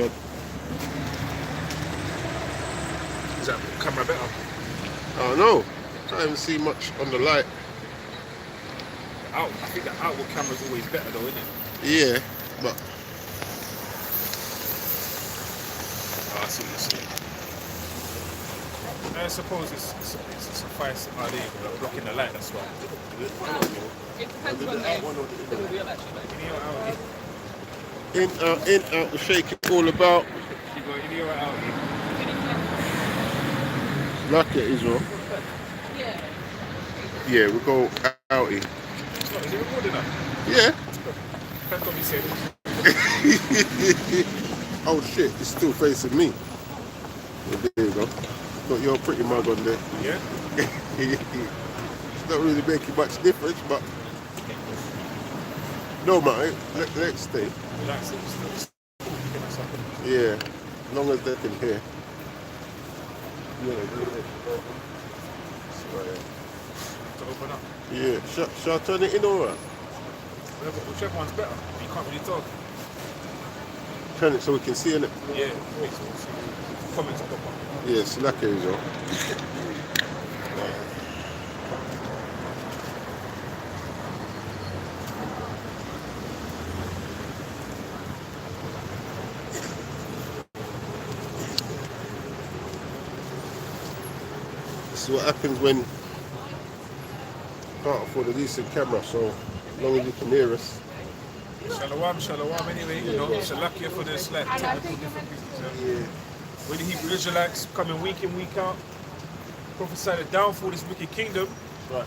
shot. Is that camera better? I don't know. Can't even see much on the light. I think the outward camera's always better though, isn't it? Yeah, but I see what you're saying. I suppose it's a suffice idea of blocking the light, that's why. It depends when they reveal actually. in, out, the shake it all about. You go in here or out here? Like it, Israel. Yeah. Yeah, we go out here. Is it recording now? Yeah. Depends what we say. Oh shit, it's still facing me. Well, there you go. Got your pretty mug on there. Yeah? It's not really making much difference, but no matter. Let's stay. Relax it. Yeah, as long as they can hear. Yeah, To open up. yeah. Shall I turn it in or what? Whichever one's better. You can't really talk. Turn it so we can see in it. Yeah, makes sense. Comments pop up. Yeah, slack it, Israel. This is what happens when you can't afford a decent camera, so as long as you can hear us. Shalom anyway, you know, Shalakia for this like technical difficulties. Yeah. When the Hebrew Israelites coming week in, week out, prophesy the downfall of this wicked kingdom, Right.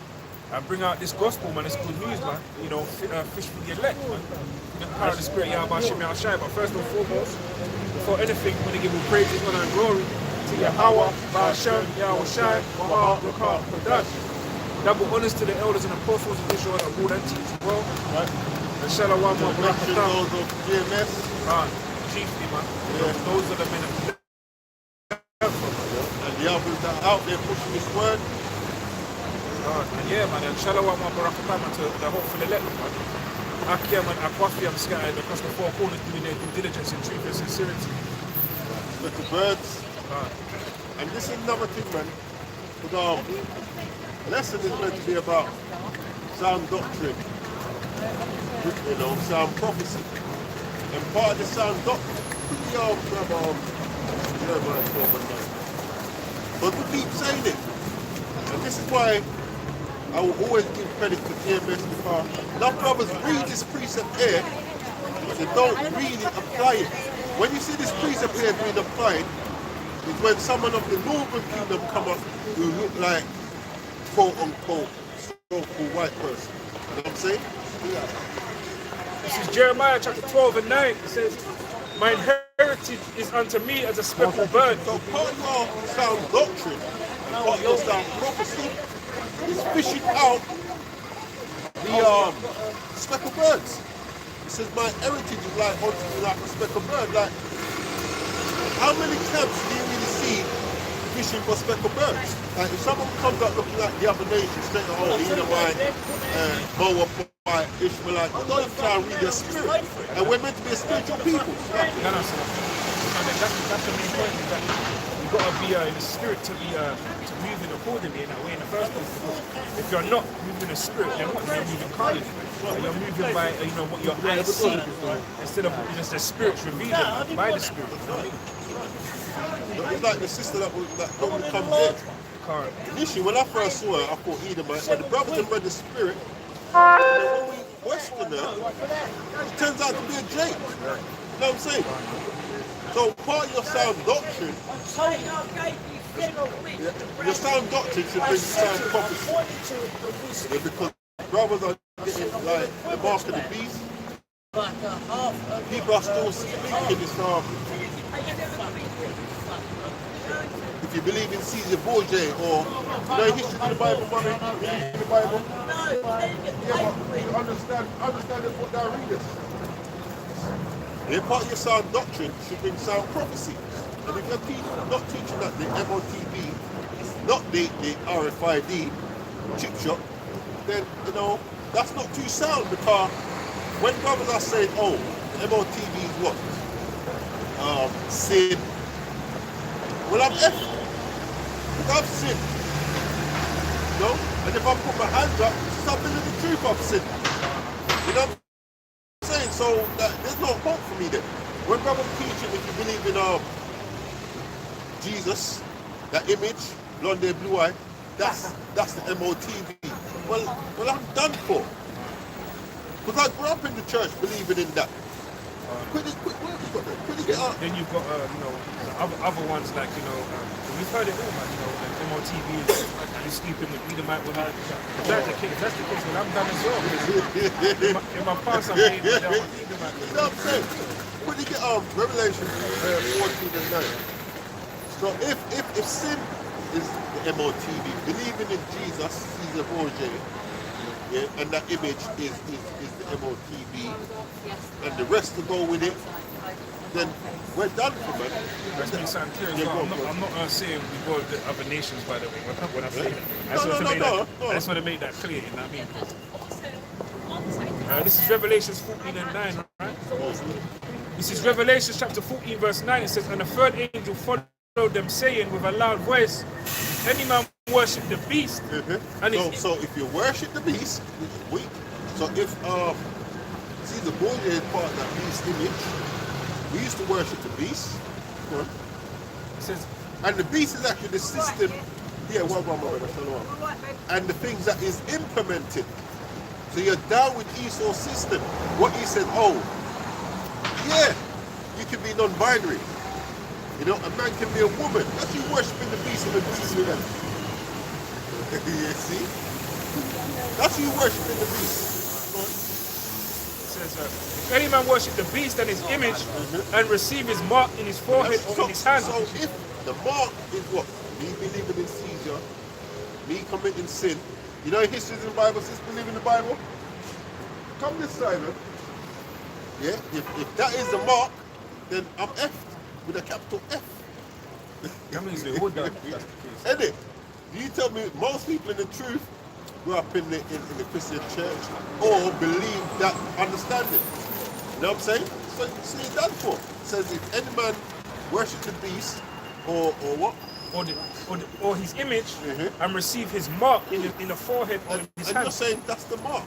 and bring out this gospel, man, it's good news, man. You know, fish for the elect, man. The power of the Spirit, Yahweh Hashem Yahushai. But first and foremost, before anything, we want to give all praises, honor, and glory to Yahweh, Hashem, Yahushai, Baha, Rakah, Kodash. Double honors to the elders and apostles of Israel that ruled and teach as well. Right. And Shalom, my Mention brother. those of GMS. Chiefly, man. Yeah. Those are the men of And the others that are out there pushing this word. and yeah, man, and Shalom, my barakatah, man, to the hopeful elect, man. Akia, man, Aquafiam scattered across the four corners doing their due diligence in truth and sincerity. Little birds. And this is another thing, man. The lesson is meant to be about sound doctrine, you know, sound prophecy. And part of the sound doctrine, but we keep saying it. And this is why I will always give credit to TMS because now brothers read this precept here, but they don't really apply it. When you see this precept here being applied, is when someone of the northern kingdom come up who look like quote unquote so-called white person. You know what I'm saying? This is Jeremiah chapter 12 and 9. It says, "My heritage is unto me as a speckled bird." So part of your sound doctrine and part of your sound prophecy is fishing out the speckled birds. It says my heritage is like a speckled bird. Like, how many camps do you really see fishing for speckled birds? Like, if someone comes up looking like the other nation, straight away, Edomite, Moabite, Ishmaelite, but don't even try and read their spirit. And we're meant to be a spiritual people. No, so that's the main point, is that you've got to be in the spirit to be to move in accordingly in that way in the first place. If you're not moving in the spirit, then what? You're moving carnally. You're moving by what your eyes see instead of just the spirit revealing by the spirit. You know what I mean? It's like the sister that normally comes in. Initially, when I first saw her, I thought Edomite, but the brothers have read the spirit, and then when we question her, it turns out to be a Jake. You know what I'm saying? So part of your sound doctrine, your sound doctrine should bring sound prophecy. Yeah, because brothers are getting like the mark of the beast. People are still speaking this if you believe in Caesar Borgia or history in the Bible, money, in the Bible. Yeah, but you understand what they're reading. Yeah, part of your sound doctrine should bring sound prophecy. And if you're not teaching that the MOTV, not the RFID chip shop, then that's not too sound, because when brothers are saying, oh, MOTV is what? sin, well, I'm effed. Because I've sinned. You know? And if I put my hands up, it's not believing the truth I've sinned. You know what I'm saying? So there's no hope for me then. When brother's teaching, if you believe in Jesus, that image, blonde hair, blue eye, that's the MOTV. Well, I'm done for. Because I grew up in the church believing in that. Quickly get up. Then you've got, you know, other ones like, you know, we've heard it all, man, you know, like MOTV is sleeping with Edomite women. If that's the case, well, I'm done as well. In my past, I'm saying that I'm Edomite. You know what I'm saying? Quickly get Revelation 14 and 9. So if sin is the MOTV, believing in Jesus, Caesar Borgia, yeah, and that image is the MOTV, and the rest to go with it, then we're done for, man. Let's make something clear as well. I'm not saying we go to other nations, by the way, when I say that. I just want to make that clear, you know what I mean? This is Revelation 14 and 9, right? This is Revelation chapter 14, verse 9. It says, and the third angel followed them, saying with a loud voice, any man worship the beast. And so if you worship the beast, which is weak. So if Caesar Borgia is part of that beast image, we used to worship the beast. It says, and the beast is actually the system. Yeah, and the things that is implemented. So you're down with Esau's system. What he said, oh, yeah, you can be non-binary. You know, a man can be a woman. That's you worshiping the beast and the beast with them. You see? That's you worshiping the beast. It says, if any man worship the beast and his image and receive his mark in his forehead or in his hand. So if the mark is what? Me believing in Caesar, me committing sin. You know history in the Bible says believe in the Bible? Come this side, man. Yeah? If that is the mark, then I'm effed. With a capital F. That means they would, Isn't it? You tell me most people in the truth grew up in the Christian church or believe that understanding. You know what I'm saying? So you're done for. It says if any man worship the beast or what? Or his image and receive his mark in the forehead or in his hand. And you're saying that's the mark.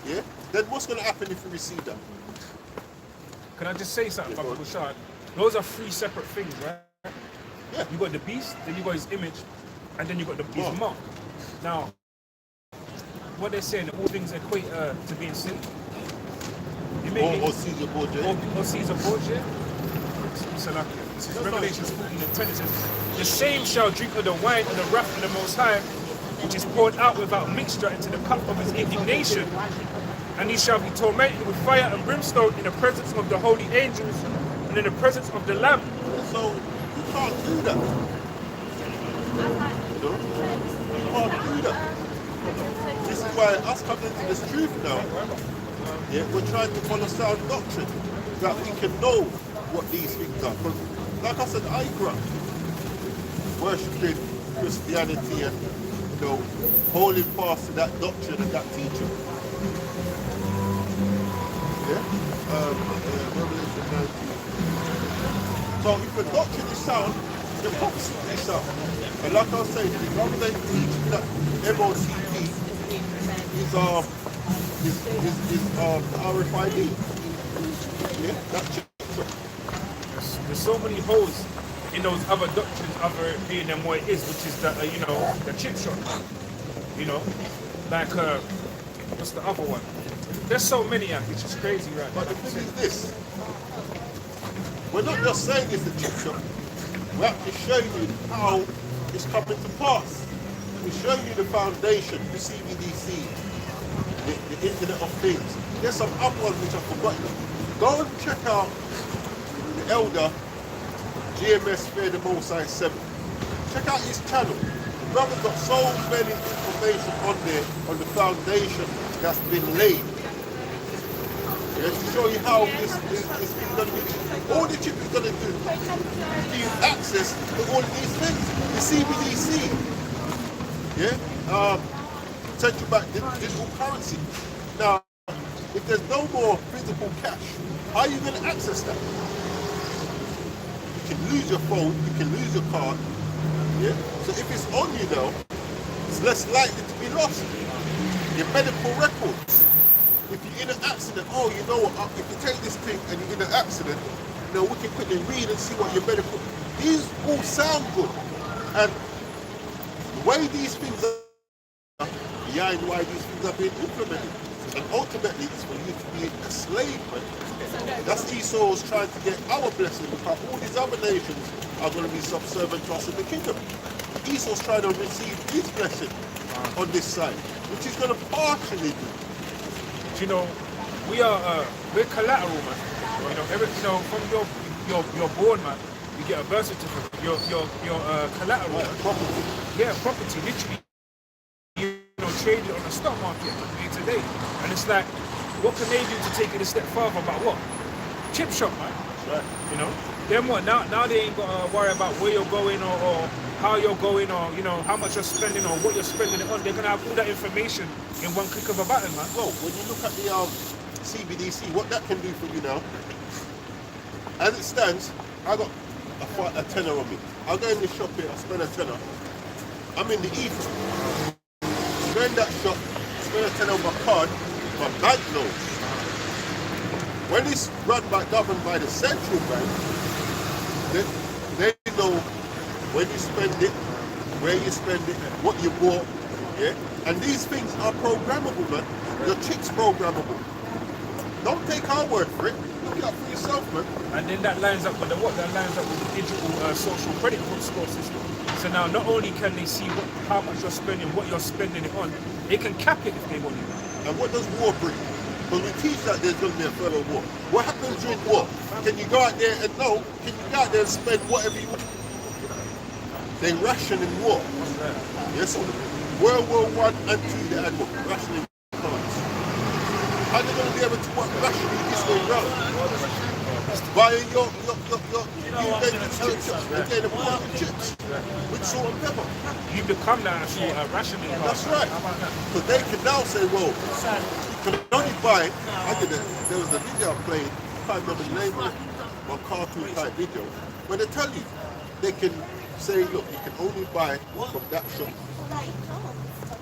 Yeah? Then what's going to happen if you receive that? Can I just say something, Brother Bushard? Those are three separate things, right? Yeah. You got the beast, then you got his image, and then you got his mark. Now, what they're saying, all things equate to being sin. Or Caesar Borgia. Or Caesar Borgia. So like, this is Revelation 14 and 10. It says, the same shall drink of the wine of the wrath of the Most High, which is poured out without mixture into the cup of his indignation. And he shall be tormented with fire and brimstone in the presence of the holy angels and in the presence of the Lamb. So you can't do that. You know? You can't do that. This is why us coming into this truth now, yeah, we're trying to follow sound doctrine, that we can know what these things are. Because, like I said, I grew up worshipping Christianity and, you know, holding fast to that doctrine and that teaching. Yeah? Revelation 19. So if the doctrine is sound, the prophecy is sound. And like I was saying, rather than teaching that MOTP is RFID. Yeah, that's it. There's so many holes in those other doctrines, other being than what it is, which is the you know, the chip shot. You know, like what's the other one? There's so many, which is crazy, right? But the thing is this: we're not just saying it's a chip shot. We're actually showing you how it's coming to pass. We're showing you the foundation, the CBDC, the Internet of Things. There's some other ones which I've forgotten. Go and check out the Elder GMS Fear the Most High 7. Check out his channel. The brother's got so many information on there on the foundation that's been laid. Yeah, to show you how this is going to be. All the chip is going to do is give you access to all of these things. The CBDC, yeah, central bank digital currency. Now, if there's no more physical cash, how are you going to access that? can lose your phone, you can lose your card. Yeah. So if it's on you now, it's less likely to be lost. Your medical records. If you're in an accident, oh, you know what? If you take this thing and you're in an accident, you know, we can quickly read and see what your medical. These all sound good, and the way these things are behind why these things are being implemented, and ultimately it's for you to be a slave, man. That's Esau's trying to get our blessing, because all these other nations are going to be subservient to us in the kingdom. Esau's trying to receive his blessing on this side, which he's going to partially do. You know, we're collateral, man. You know, from your born, man, you get a birth certificate. Your collateral, man. Property. Yeah, property, literally. You know, traded on the stock market day to day, and it's like, what can they do to take it a step further? About what? Chip shop, man. Right. You know. Then what? Now they ain't got to worry about where you're going or how you're going or, you know, how much you're spending or what you're spending it on. They're gonna have all that information in one click of a button, man. Well, when you look at the CBDC, what that can do for you now, as it stands, I got a tenner on me. I'll go in the shop here, I spend a tenner. I'm in the ether. Go in that shop, spend a tenner on my card, my banknotes. When it's governed by the central bank, they know when you spend it, where you spend it, what you bought, yeah? And these things are programmable, man. Your chip's programmable. Don't take our word for it. Look it up for yourself, man. And then that lines up with That lines up with the digital social credit score system. So now not only can they see how much you're spending, what you're spending it on, they can cap it if they want it. And what does war bring? Because we teach that there's going to be a further war. What happens during war? Can you go out there and can you go out there and spend whatever you want? They ration in war. Yes, World War I and II, they had what? Rationing cards. How are they going to be able to ration this way round? Via your getting a pot of chips with salt and pepper. You become that actual rationing card. That's right. Because they can now say, well, you can only buy, there was a video I played, I can't remember the name of it, or cartoon type video, where they tell you, they can say, look, you can only buy from that shop.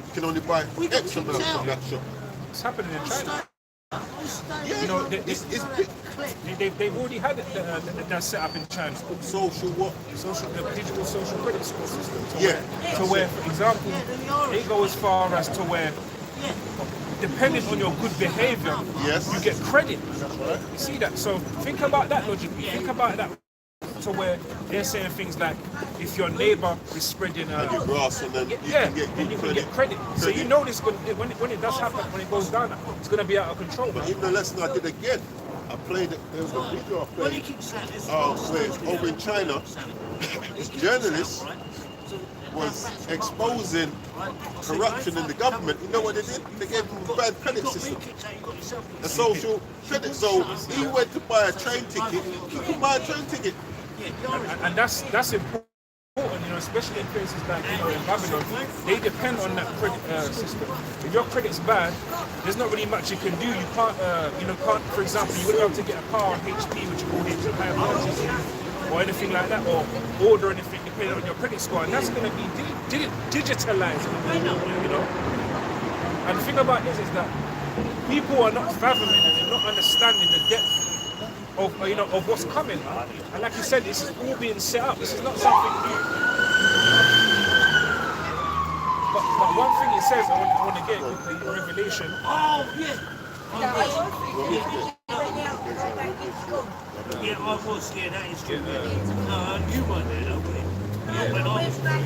You can only buy X amount from that shop. It's happening in China. Yeah, You know, it's big. they've already had that set up in China. Social what? The digital social credit score system. Yeah. To where, for example, they go as far as to where, depending on your good behavior, Yes. you get credit. You see that? So think about that logically. Think about that to where they're saying things like, if your neighbor is spreading your grass, and then you yeah, can get then good you can get credit. So you know this when it does happen, when it goes down, it's going to be out of control. But even the lesson I did again, I played it. There was a video I played. Where over in China, this journalist was exposing corruption in the government. You know what they did? They gave him a bad credit system, a social credit. So he went to buy a train ticket. He could buy a train ticket. And that's important, you know, especially in places like, you know, in Babylon, they depend on that credit system. If your credit's bad, there's not really much you can do. You can't, for example, you wouldn't be able to get a car on HP, which you call higher purchase, or anything like that, or order anything depending on your credit score, and that's going to be digitalized, you know. And the thing about this is that people are not fathoming and they're not understanding the depth of what's coming. And like you said, this is all being set up. This is not something new. But one thing it says, I want to get quickly, Revelation. Yeah, I was, that is true. You weren't there, though, when I was that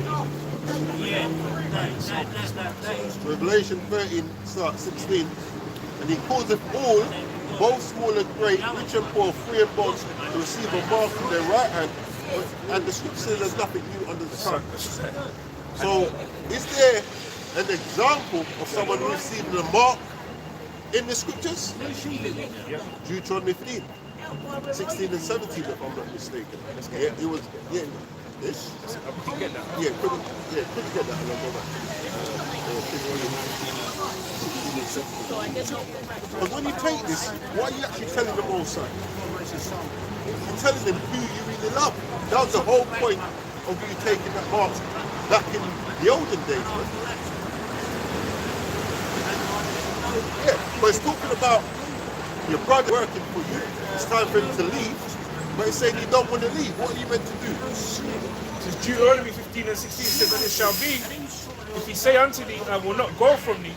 is true. Revelation 13, start 16, and he causeth all, both small and great, rich and poor, free and bond, to receive a mark in their right hand. And the scripture says there's nothing new under the sun. So, is there an example of someone receiving a mark in the scriptures? Deuteronomy 15, 16 and 17, if I'm not mistaken. Yeah, it was, yeah. Yes? We can get that. Yeah, couldn't get that. I'll go back. Because when you take this, what are you actually telling the Most High? you're telling them who you really love. That was the whole point of you taking that mark back in the olden days, man. Yeah, but it's talking about your brother working for you. It's time for him to leave, but he's saying you don't want to leave. What are you meant to do? It says Deuteronomy 15 and 16 says, and it shall be, if he say unto thee, I will not go from thee,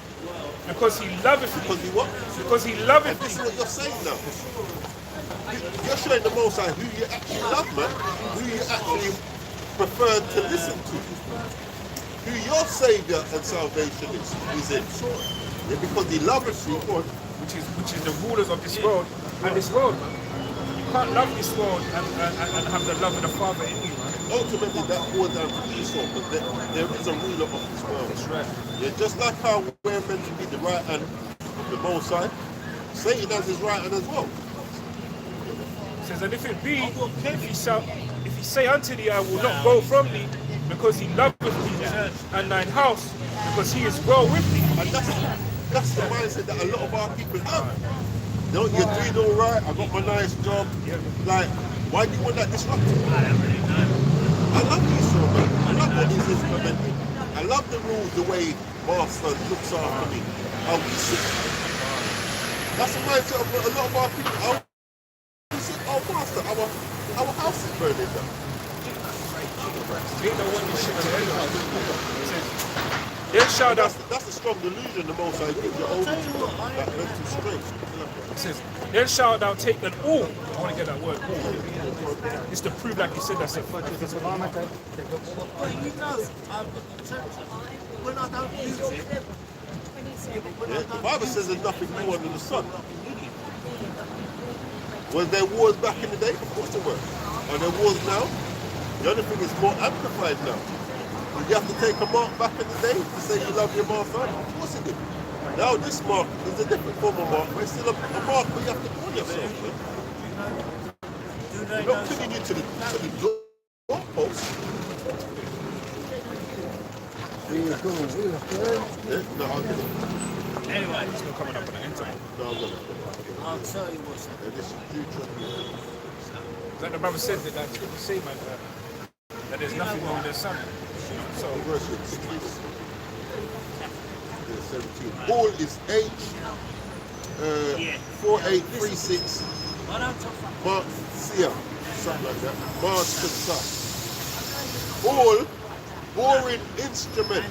because he loveth Because thee. he what? Because he loveth And this is thee. what you're saying now. You're showing the Most High who you actually love, man. Who you actually prefer to listen to. Who your Saviour and salvation is in. Yeah, because he loves you, God. Which is the rulers of this world and this world, man. You can't love this world and have the love of the Father in you, man. Ultimately, that boils down to Esau, but there is a ruler of this world. That's right. Yeah, just like how we're meant to be the right hand of the Most High, Satan has his right hand as well. It says, and if it be, if he say unto thee, I will not go from thee, because he loveth thee, and thine house, because he is well with thee. And that's the mindset that a lot of our people have. You know, you're doing all right, I got my nice job. Like, why do you want that disruption? I love Esau, man. I love what he's implementing. I love the rules, the way Master looks after me. How we sit. That's the mindset of a lot of our people. How we sit, oh Master, our house is burning down. Ain't no one you shit to anyone. It says, then shall thou, That's a strong delusion the Most High gives you over to that mental strength. it says, then shalt thou take an all. I want to get that word all. It's to prove, like you said, that's it. Well, you know, when I don't use it, Yeah, the Bible says there's nothing new under the sun. Was there wars back in the day? Of course there were. Are there wars now? The other thing is more amplified now. Did you have to take a mark back in the day to say you love your master? Of course it did. Now this mark is a different form of mark, but it's still a mark where you have to call yourself. You're not pinning you to the door post. Yeah, no, I'll get it. anyway, It's not coming up on the internet. No, I'll get it. I'll tell you what's Yeah, this is future. Like the brother said that scripture say, man, that there's nothing wrong with their son. So Verse 16. Yeah, 17. Paul is H. 4836. I don't talk about Marcia, something like that. Marcia. All boring instrument.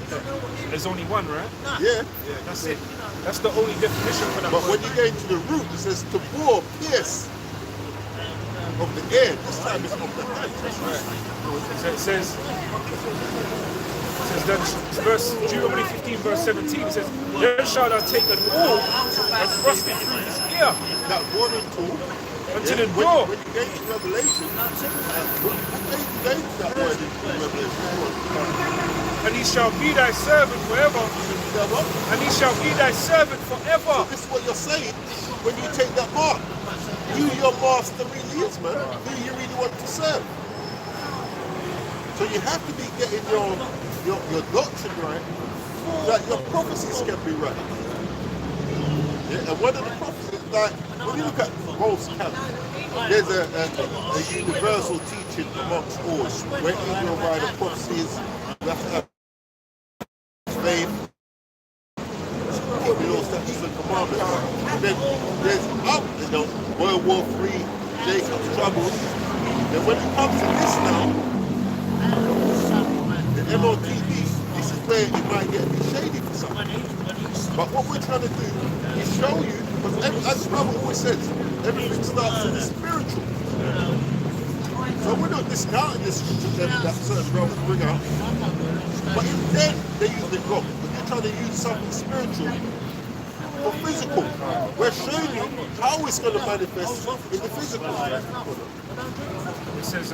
there's only one, right? Yeah, Yeah, that's it. That's the only definition for that but when word. you get into the root, it says to bore, pierce of the air. This time it's of the hand. So it says that verse Deuteronomy 15, verse 17. It says, "Then shalt thou take an awl and thrust it through his ear That boring tool. unto the When door, you get into Revelation, what page you get into that word in Revelation? and he shall be thy servant forever, Yeah, what? and he shall be thy servant So forever." this is what you're saying when you take that mark. Who your master really is, man. Who you really want to serve. So you have to be getting your doctrine right, that your prophecies can be right. Yeah, and one of the prophecies, like when you look at most camps, there's a universal teaching amongst all, where even by the prophecies, you have to have faith, keeping all statutes and commandments. And then there's World War III, Jacob's troubles. Then when it comes to this now, the MOTV, this is where it might get a bit shady for some. But what we're trying to do is show you, because as Brother always says, everything starts in the spiritual. So we're not discounting this that certain brothers bring out. But in them, they use the wrong. But you're trying to use something spiritual for physical. We're showing you how it's going to manifest in the physical. It says,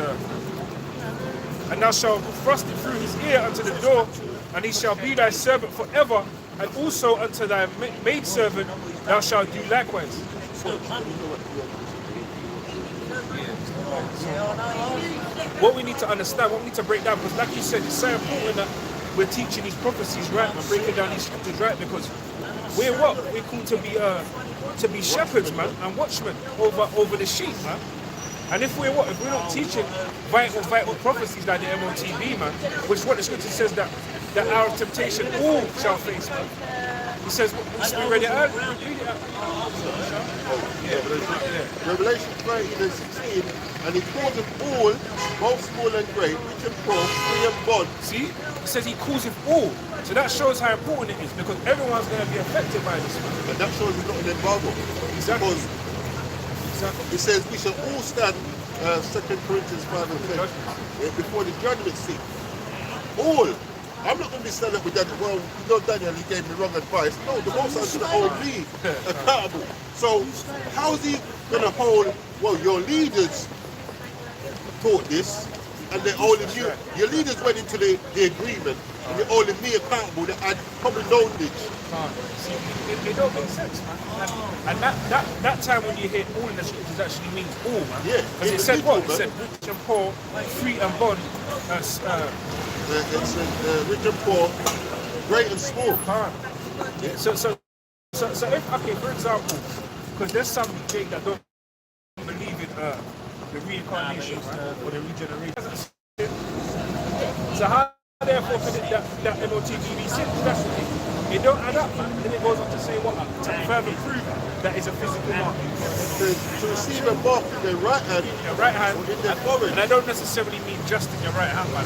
"And thou shalt thrust it through his ear unto the door, and he shall be thy servant forever, and also unto thy maidservant thou shalt do likewise." What we need to understand, what we need to break down, because like you said, it's so important that we're teaching these prophecies right and breaking down these scriptures right, because we're what? We're called to be shepherds, man, and watchmen over the sheep, man. And if we're not teaching vital prophecies like the MOTB, man, which is what the scripture says that the hour of temptation all shall face, man. He says, we read it earlier. Revelation 13 and 16, and he calls them all, both small and great, rich and poor, free and bond. See? It says he calls it all. So that shows how important it is, because everyone's going to be affected by this, man. And that shows it's not an embargo. Exactly. Because it says we shall all stand, 2 Corinthians 5 and 10, before the judgment seat. All. I'm not going to be standing up with Daniel. Well, you know Daniel, he gave me wrong advice. No, the Most High is going to hold me accountable. So how is he going to hold, well, your leaders taught this, and they're holding you. Your leaders went into the agreement, and you're holding me accountable that I probably known this. See, it don't make sense, man. And that time when you hear all in the scriptures actually means all, man. Yeah. Because it said what? It said rich and poor, free and bond. It's rich and poor, great and small. Yeah. So if, okay, for example, because there's some Jake that don't believe in the reincarnation, right? Or the regeneration. So how therefore could that MOTG be sin? That's the thing. It don't add up, man. Then it goes on to say what? To further prove that it's a physical mark. To receive a mark in their right hand, or in their forehead. And I don't necessarily mean just in your right hand, man.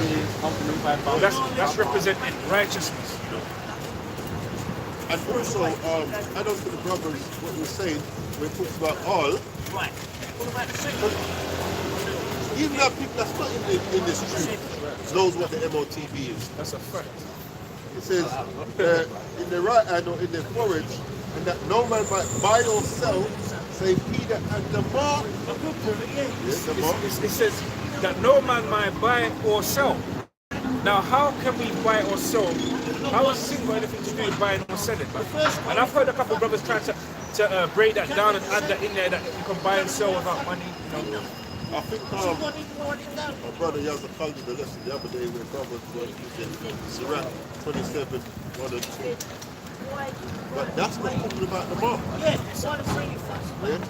That's representing righteousness, you know. And also, add on to the brothers what we're saying when it talks about all. Right. What about the second? Even that people that's not in this truth knows what the MOTB is. That's a fact. It says in the right hand or in the forehead, and that no man might buy or sell, save he that had the mark. Yes, the mark. It says that no man might buy or sell. Now, how can we buy or sell? How is sin got anything to do with buying or selling? And I've heard a couple of brothers trying to break that down and add that in there, that you can buy and sell without money. You know? I think my brother Yazza called the lesson the other day where brothers were using Sirach 27, 1 and 2. But that's not talking about the mark. Yeah, it's not a saying first. Yeah?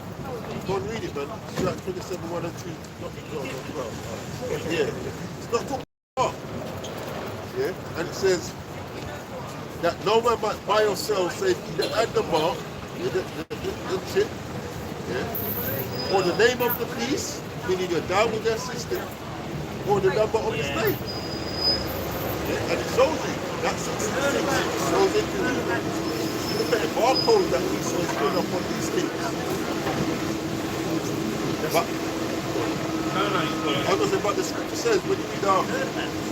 Go and read it, man. Sirach 27, 1 and 2. Yeah. It's not talking about the mark. Yeah? And it says that no man might buy or sell save he that had the mark, the chip, yeah? Or the name of the beast, meaning you're down with their system, or the number of his name. Yeah? And it shows you, that 66 shows it to you. Look at the barcode that we saw put up on these things. But, but the scripture says, when you read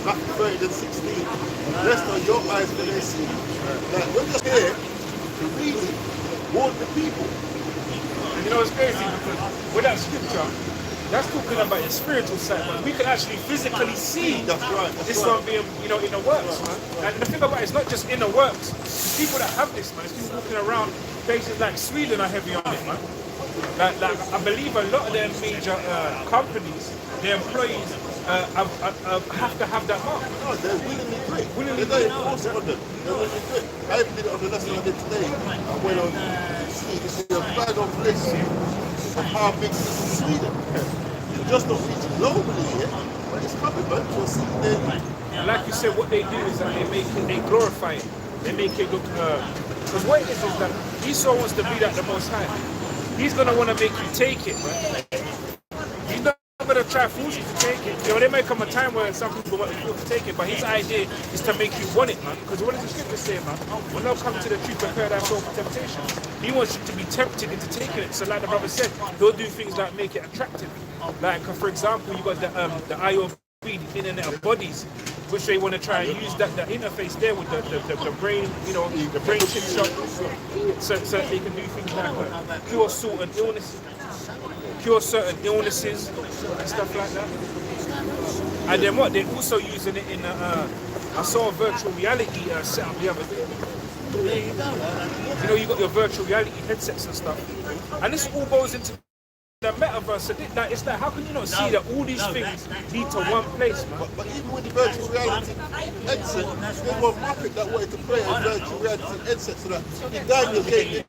Matthew 30 and 16, blessed are your eyes when they see. Like, when you're here to read it, warn the people. And you know what's crazy? Because with that scripture, that's talking about the spiritual side, but we can actually physically see this one being, you know, in the works, man. And the thing about it, it's not just in the works. It's people that have this, man. It's people walking around places like Sweden are heavy on it, man. Like I believe a lot of their major companies, their employees have to have that mark. No, they're willingly do it. They don't force it on them. They're willingly do it. I even did it on the lesson I did today. I went on to see this is a bag of list of how big this is in Sweden. It's just not reaching globally yet, but it's coming, man. We'll see there. And like you said, what they do is that they glorify it. They make it look, because what it is that Esau wants to be like the Most High. He's going to want to make you take it, man. He's not going to try to force you to take it. You know, there may come a time where some people want you to take it, but his idea is to make you want it, man. Because what does the scripture say, man? When they'll come to the truth, prepare thyself for temptation. He wants you to be tempted into taking it. So like the brother said, he'll do things like make it attractive. Like, for example, you got the IOB, the Internet of Bodies, which they want to try and use the interface there with the brain, you know, the brain chip shot, so they can do things like cure certain illnesses and stuff like that. And then what? They're also using it in I saw a virtual reality setup the other day. You know, you got your virtual reality headsets and stuff, and this all goes into the metaverse. So it's like, how can you not see that all these things lead to one place, man? But even with the virtual reality headset, there's one market that wanted to create a virtual reality headset so that he died in the game.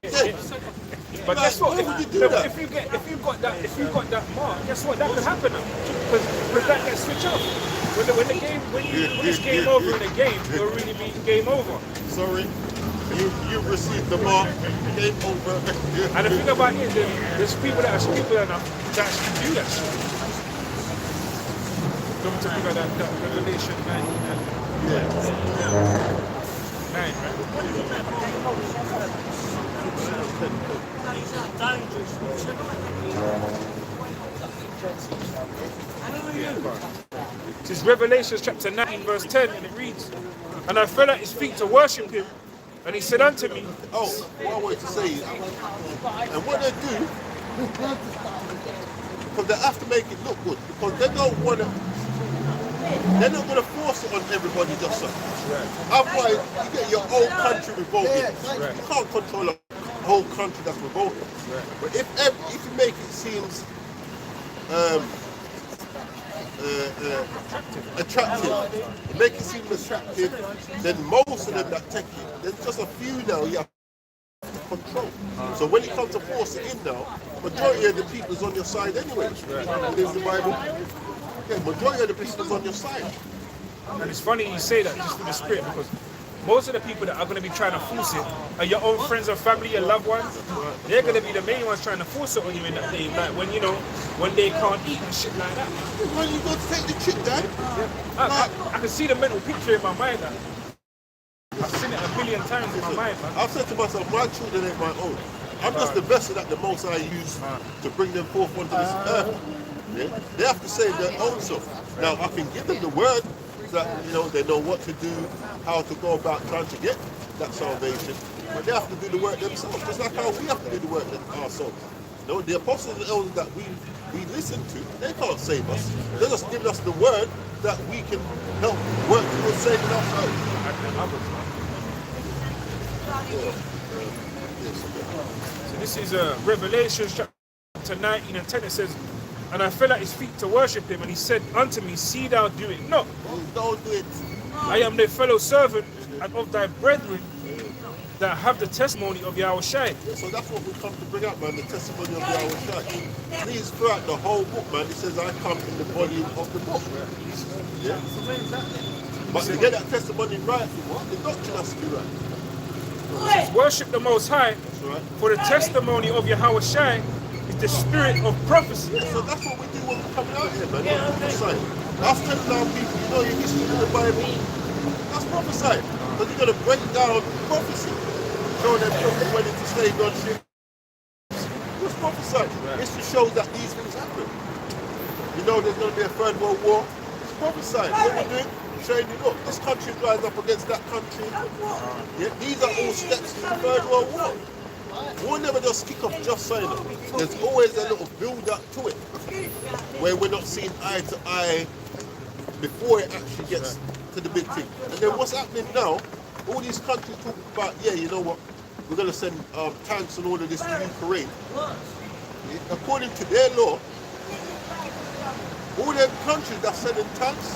But Like, guess what? why would you do No, that? if you've got that mark, guess what? That could happen now. Because that gets switched off. When it's game over in a game, it'll really be game over. Sorry, you've received the mark. Game over. And the thing about it, there's people that are stupid enough to actually do that shit. Come to figure that Revelation 9, right? This is Revelation chapter 9 verse 10, and it reads, "And I fell at his feet to worship him, and he said unto me." Oh, what I wanted to say is, and what they do, because they have to make it look good, because they don't want to, they're not going to force it on everybody just so. Otherwise, you get your whole country revolting. You can't control a whole country that's revolting. But if you make it seem attractive, make it seem attractive, then most of them that take it, there's just a few now you have to control. So when it comes to force it in now, majority of the people is on your side anyway. There's the Bible. Yeah, majority of the people is on your side. And it's funny you say that just through the spirit, because most of the people that are going to be trying to force it are your own friends and family, your loved ones. They're going to be the main ones trying to force it on you in that day, like when when they can't eat and shit like that. When you got to take the chip, Dad? I can see the mental picture in my mind. I've seen it a million times in my mind, man. I've said to myself, my children ain't my own. I'm just the vessel that the Most High use to bring them forth onto this earth. Yeah? They have to save their own self. Now I can give them the word that they know what to do, how to go about trying to get that salvation, but they have to do the work themselves, just like how we have to do the work ourselves. The apostles and elders that we listen to, they can't save us. They're just giving us the word that we can help work towards saving ourselves. So this is Revelation chapter 19 and 10. It says, "And I fell at his feet to worship him, and he said unto me, See thou do it not. Don't do it. I am the fellow servant and of thy brethren that have the testimony of Yahushua." So that's what we come to bring up, man, the testimony of Yahushua. Please, throughout the whole book, man, it says I come in the volume of the book. Yeah? But to get that testimony right, the doctrine has to be right. It says, "Worship the Most High, Right. for the testimony of Yahushua is the spirit of prophecy." Yeah, so that's what we do when we're coming out here, man. That's prophesying. Us telling our people, your history in the Bible, that's prophesying. Because you're going to break down prophecy. Showing them people went into slave on ships. It's prophesying. History shows that these things happen. There's going to be a third world war. It's prophesying. What we're doing, showing you, look, this country rise up against that country. Yeah, these are all steps to the third world war. We'll never just kick off just saying it. There's always a little build up to it where we're not seeing eye to eye before it actually gets to the big thing. And then what's happening now, all these countries talk about, you know what, we're going to send tanks and all of this to Ukraine. According to their law, all them countries that sending tanks,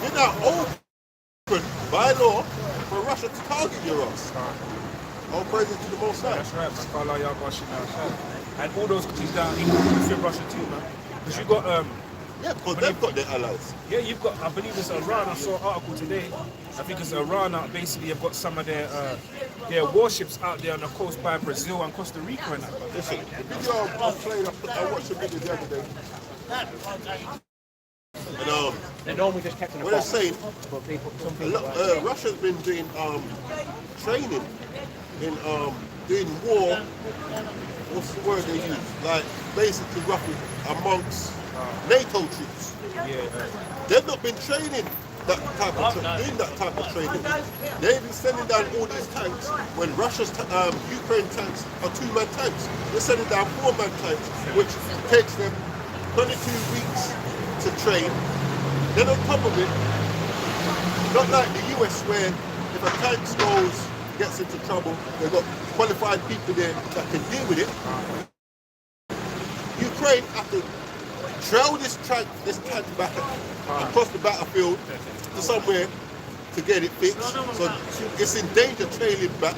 they're now open by law for Russia to target your ass. All praises to the Most High. That's right, man. And all those countries down in Russia too, man. Because you got Yeah, because they've got their allies. Yeah, you've got, I believe it's Iran. I saw an article today. I think it's Iran that basically have got some of their warships out there on the coast by Brazil and Costa Rica and that. Listen, the video I played, I watched the video the other day. And They're normally just kept in a what they're box. saying, But some people Russia's been doing training in doing war. What's the word they use? Like basically roughly amongst NATO troops. They've not been training that type of doing that type of training. They've been sending down all these tanks when Russia's Ukraine tanks are 2-man tanks. They're sending down 4-man tanks, which takes them 22 weeks to train. Then on top of it, not like the US where if a tank gets into trouble, they've got qualified people there that can deal with it. Ukraine have to trail this tank back across the battlefield to somewhere to get it fixed. So it's in danger trailing back.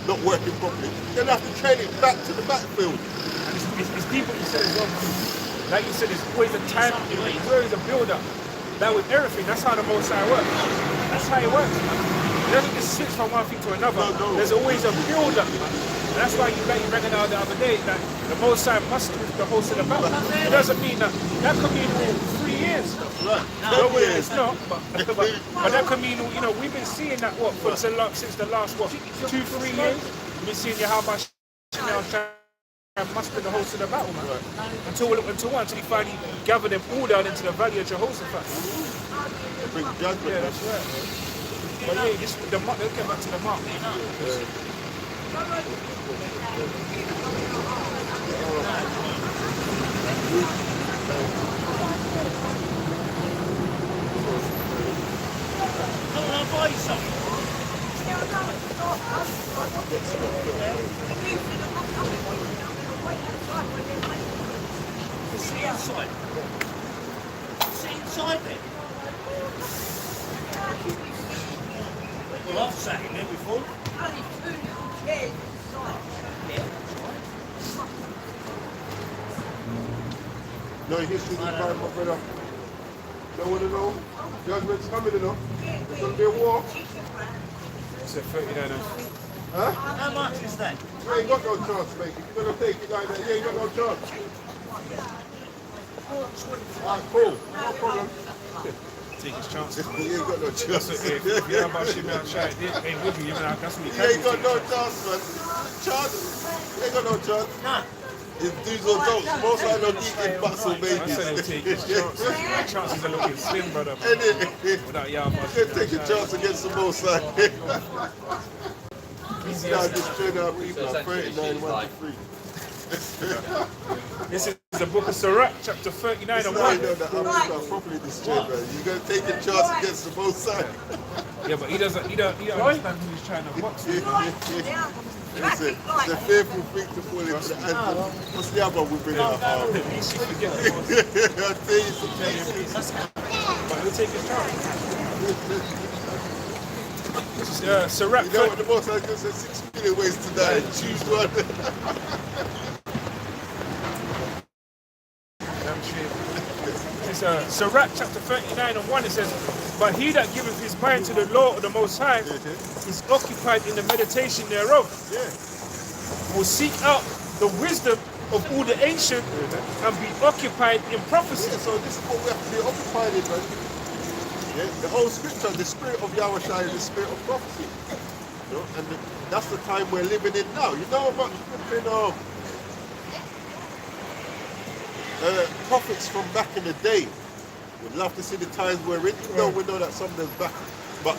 not working properly, then I have to train it back to the backfield. And it's people you said as well. Like you said, it's always a time, it's always a build-up. That with everything, that's how the Most High works. That's how it works, man. It doesn't just switch from one thing to another. No. There's always a build-up, man. And that's why you read it out the other day that the Most High must win the host of the battle. It doesn't mean that could mean 3 years. Right. No, it's not. But that could mean, you know, we've been seeing that since the last 2-3 years. We've been seeing how much must be the host of the battle, man. Right. Until he finally gathered them all down into the valley of Jehoshaphat. Bring judgment. Yeah, that's right. But yeah, let's get back to the mark. Can I buy you something? Sit inside. Sit inside there. Well, I've sat in there before. No history to find, my brother. Don't want to know. Judgment's coming, you know. There's going to be a war. It's a 39. Huh? How much is that? You ain't got no chance, mate. If you're going to take it like that, you ain't got no chance. Alright, cool. No problem. Take his chances. You ain't got no chance. If you're about shit out, try it. Ain't with you, that's what You ain't got no chance, man. Chance? You ain't got no chance. No. It's dudes or don'ts. Most I don't eat butts or I said he'll babies. take his chances. My chances are looking slim, brother. Without y'all, You can take a chance against the most side. Now just train our people at 39, 1 to 3. This is the book of Sirach, chapter 39 and 1. You know that Africa properly destroyed, man. You're going to take a chance against the most side. Yeah, but he doesn't understand who he's trying to box with. It's a fearful thing to fall into the hands of. What's the other one we bring up? I'll tell you something. But he'll take his chance. Sirach. You know what the most I can say? 6 million ways to die. Choose one. It's Sirach chapter 39 and 1. It says, "But he that giveth his mind to the law of the Most High is occupied in the meditation thereof. Will seek out the wisdom of all the ancient and be occupied in prophecy." Yeah, so this is what we have to be occupied in, man. Yeah, the whole scripture, the spirit of Yahweh is the spirit of prophecy. You know, and that's the time we're living in now. You know about flipping prophets from back in the day. We'd love to see the times we're in. You know, we know that some of them's back, but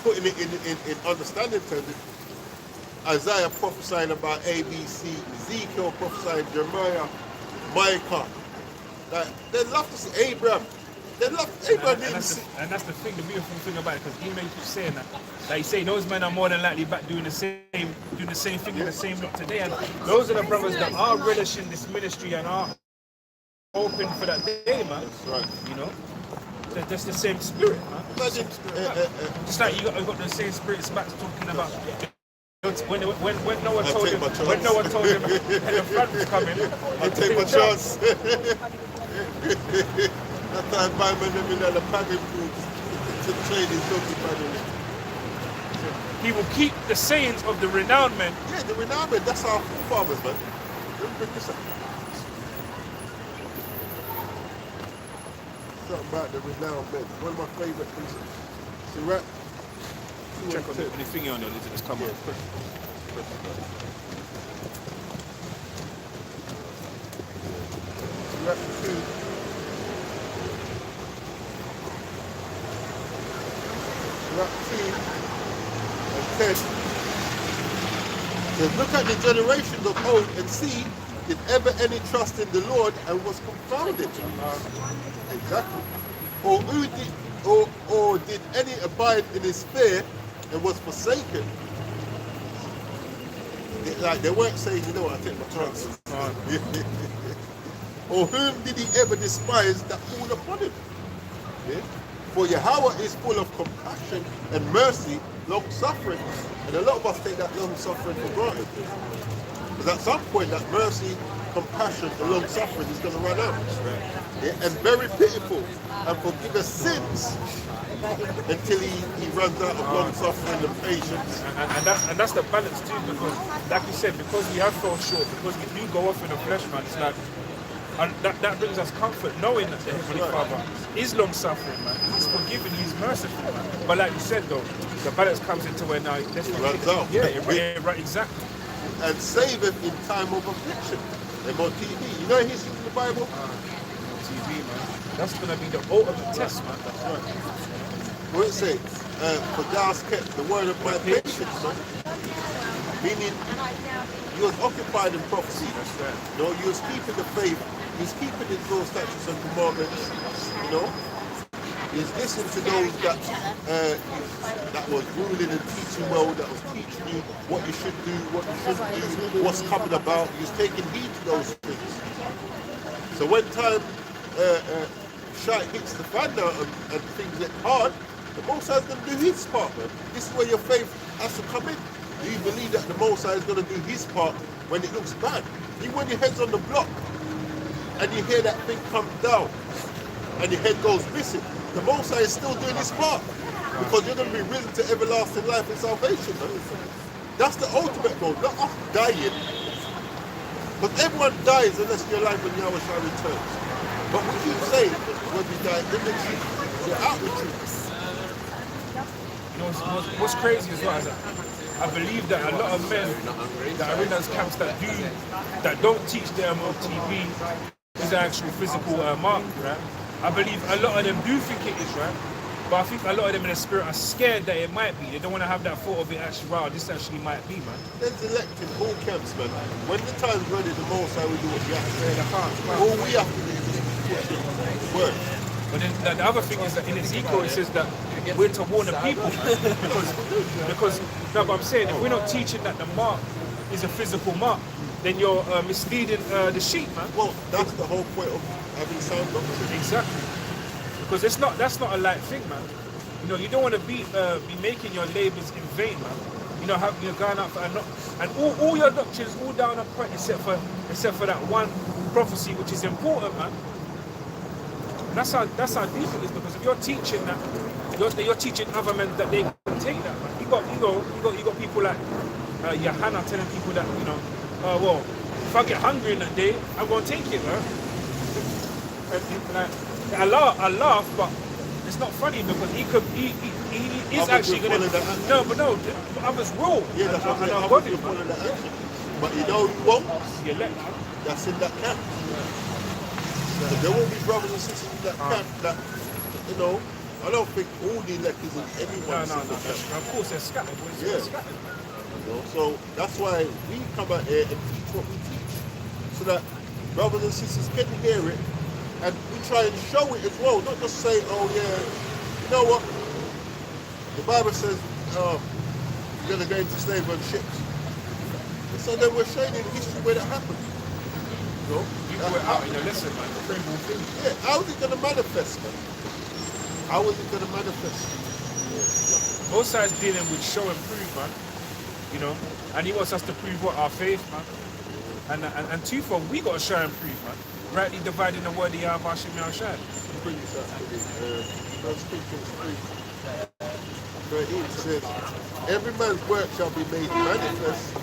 putting it in understanding terms, Isaiah prophesying about A, B, C, Ezekiel prophesying Jeremiah, Micah. They'd love to see Abraham. They'd love Abraham. And that's the thing, the beautiful thing about it, because even though you keep saying that, like you say, those men are more than likely back doing the same thing in the same lot today. And those are the brothers that are relishing this ministry and are open for that day, man. That's right. You know, that's the same spirit, man. Imagine, just like you got the same spirits back talking about. When no one told him, and the flood was coming, I'll take my chance. That time by man them in the paddling pool to train his doggy paddling. He will keep the sayings of the renowned men. Yeah, the renowned men, that's our forefathers, man. Let me bring this up. Something about the renowned men. One of my favourite things. Sirach. Check on the finger on it, it's come on. Sirach 2. Sirach 2 and 10. Says, look at the generations of old and see, did ever any trust in the Lord and was confounded? Exactly. Or did any abide in his fear and was forsaken? They weren't saying, you know what, I take my chances. Or whom did he ever despise that fall upon him? Yeah? For Yahweh is full of compassion and mercy, long suffering, and a lot of us take that long suffering for granted. Because at some point, that mercy, compassion, the long suffering is going to run out. Yeah, and very pitiful, and forgive us sins until he runs out of long suffering and patience. And that's the balance too, because like you said, because we have fell short, because we do go off in the flesh, man, it's like, and that brings us comfort knowing that the Heavenly Father is long suffering, man. He's forgiving, he's merciful, man. But like you said though, the balance comes into where now let's runs out. Yeah, right, exactly. And saveth in time of affliction. MOTV. You know history in the Bible? TV, man. That's gonna be the ultimate test, man. That's right. What it say? For thou hast kept the word of my patience, man. Meaning, you was occupied in prophecy. That's right. You know, you was keeping the faith. You was keeping his law, statutes, and commandments. You know, you was listening to those that was ruling and teaching well, that was teaching you what you should do, what you shouldn't do, what's coming about. You was taking heed to those things. So when time shite hits the fan now and things get hard, the Most High is going to do his part, man. This is where your faith has to come in. Do you believe that the Most High is going to do his part when it looks bad? Even when your head's on the block and you hear that thing come down and your head goes missing, the Most High is still doing his part because you're going to be risen to everlasting life and salvation, man. That's the ultimate goal, not us dying. But everyone dies unless you're alive when Yahweh Shai returns. But we keep saying when we die in the truth, we're out the truth. You know, what's crazy as well is that I believe that a lot of men that are in those camps that don't teach the MOTV is an actual physical mark, right? I believe a lot of them do think it is, right? But I think a lot of them in the spirit are scared that it might be. They don't want to have that thought of it actually, wow, this actually might be, man. There's elected all camps, man. When the time's ready, the Most High will do what we have to do. All we have to do is just push the word. But then the other thing is that in Ezekiel it says that we're to warn the people, because no, but I'm saying if we're not teaching that the mark is a physical mark, then you're misleading the sheep, man. Well, that's the whole point of having sound doctrine. Exactly. Because that's not a light thing, man. You know, you don't want to be making your labors in vain, man. You know, you're going out for and all your doctrines all down a point except for that one prophecy which is important, man. And that's how deep it is, because if you're teaching that, you're teaching other men that they can take that, man. You got people like Johanna telling people that, you know, well, if I get hungry in that day, I'm gonna take it, man. And like, I laugh, but it's not funny because he is actually gonna. No, others will. Yeah, that's what I'm going follow that action. But you know who won't? The elect. That's in that camp. So there will be brothers and sisters in that camp that, you know, I don't think all the elect is in everyone's No. camp. Of course they're scattered. They're scattered. You know, so that's why we come out here and teach what we teach, so that brothers and sisters can hear it, and we try and show it as well, not just say, oh yeah, you know what, the Bible says you're going to go into slavery on ships. And so then we're showing in history where that happened. You know? You do it out in your lesson, man. The frame will thing. Yeah, how is it going to manifest, man? How is it going to manifest? Both sides dealing with show and prove, man. You know, and he wants us to prove what our faith, man. And twofold, we got to show and prove, man. Rightly dividing the word of Yahweh Shem Yahshai. Bring this up to me. 1 Corinthians 3:13 says, every man's work shall be made manifest,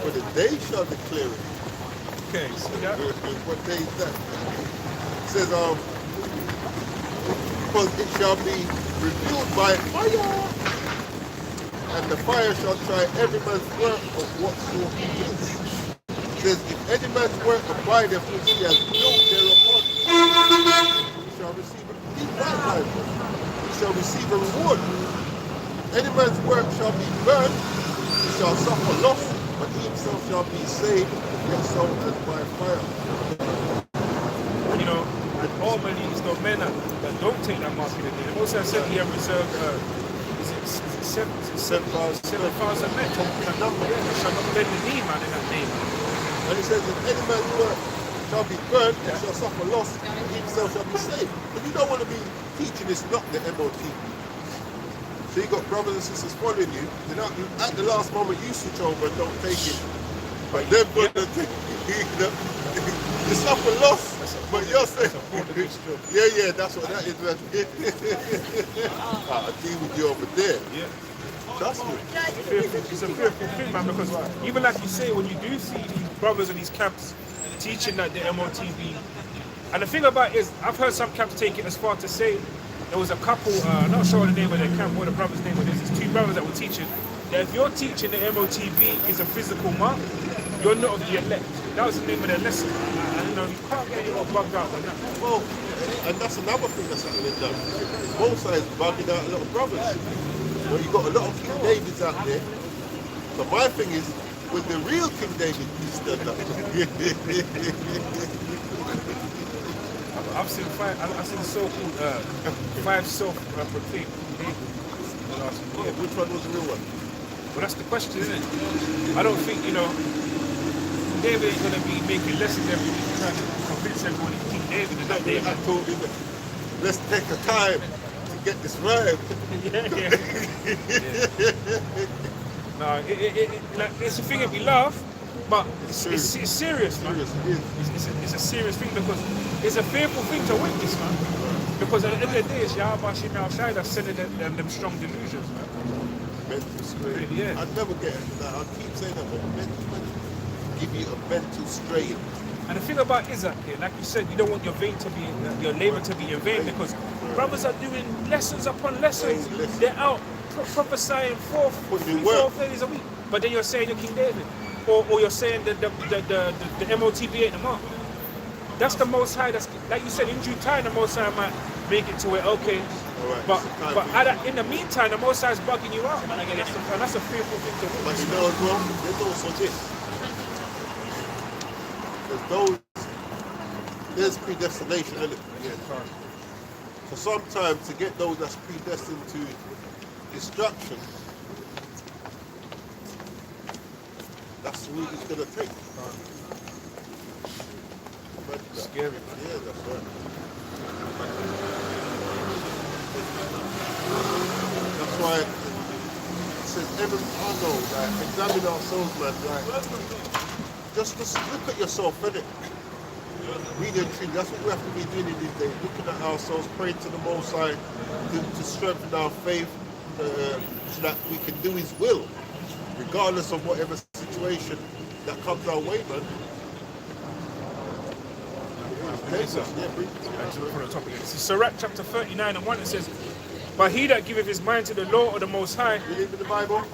for the day shall declare it. Okay, see that? What day is that? It says, because it shall be revealed by fire, and the fire shall try every man's work of what sort he is. It says, if any man's work abideth which he has built thereupon, he shall receive a reward. Any man's work shall be burned, he shall suffer loss, but he himself shall be saved, yet so as by fire. And you know, and ultimately it's the men that don't take that mark in the day. The Most High said he had reserved 7,000 men. The number. They shall not bend the knee, man, in that name. And it says, if any man's work shall be burned, he shall suffer loss, he himself shall be saved. But you don't want to be teaching this, not the MOT. So you got brothers and sisters following you. Then at the last moment you switch over and don't take it. But they've got the thing. You suffer loss, but you're saying, yeah, that's what that is, man. I'll deal with you over there. Yeah. Trust me. It's a fearful thing, man, because even like you say, when you do see these brothers in these camps teaching that the MOTB, and the thing about it is, I've heard some camps take it as far to say, there was a couple, I'm not sure the name of their camp, what the brother's name it is, it's two brothers that were teaching, that if you're teaching the MOTB is a physical mark, you're not of the elect. That was the name of their lesson. And you know, you can't get any more bugged out than that. Well, and that's another thing that's happening now. Both sides bugging out a lot of brothers. You know, you've got a lot of King Davids out there. So my thing is, with the real King David, you stand up. I've seen so-called 5 self-proclaimed David. Which one was the real one? Well, that's the question, isn't it? I don't think, you know, David ain't going to be making lessons every week trying to convince everyone he's King David and that David. I told him, let's take the time to get this right. No, it's a thing that we love, but it's serious, man. It's a serious thing because it's a fearful thing to witness, man. Because at the end of the day, it's Yahweh Shemel Shai that's sending them strong delusions, man. Mental strain. Yeah. I'd never get that. I keep saying that, but mental give you a mental strain. And the thing about Isaac here, like you said, you don't want your your labor to be in vain because brothers are doing lessons upon lessons. They're out prophesying 4 days a week. But then you're saying you're King David. Or you're saying that the MOTB ain't the mark. That's the Most High. That's like you said, in due time the Most High might make it to where okay. Right, but in the meantime, the Most High is bugging you out, and that's a fearful thing to witness. But you know as well, there's also this. There's predestination in it. Yeah. So sometimes to get those that's predestined to destruction, that's the route it's going to take. Scary. Yeah, that's right. That's why it says, I know, like, examine ourselves, man, like, just look at yourself, innit? Reading truth, that's what we have to be doing in these days, looking at ourselves, praying to the Most High, to strengthen our faith, so that we can do His will, regardless of whatever situation that comes our way, man. This is Sirach chapter 39 and 1. It says, but he that giveth his mind to the law of the Most High, Believe in the Bible?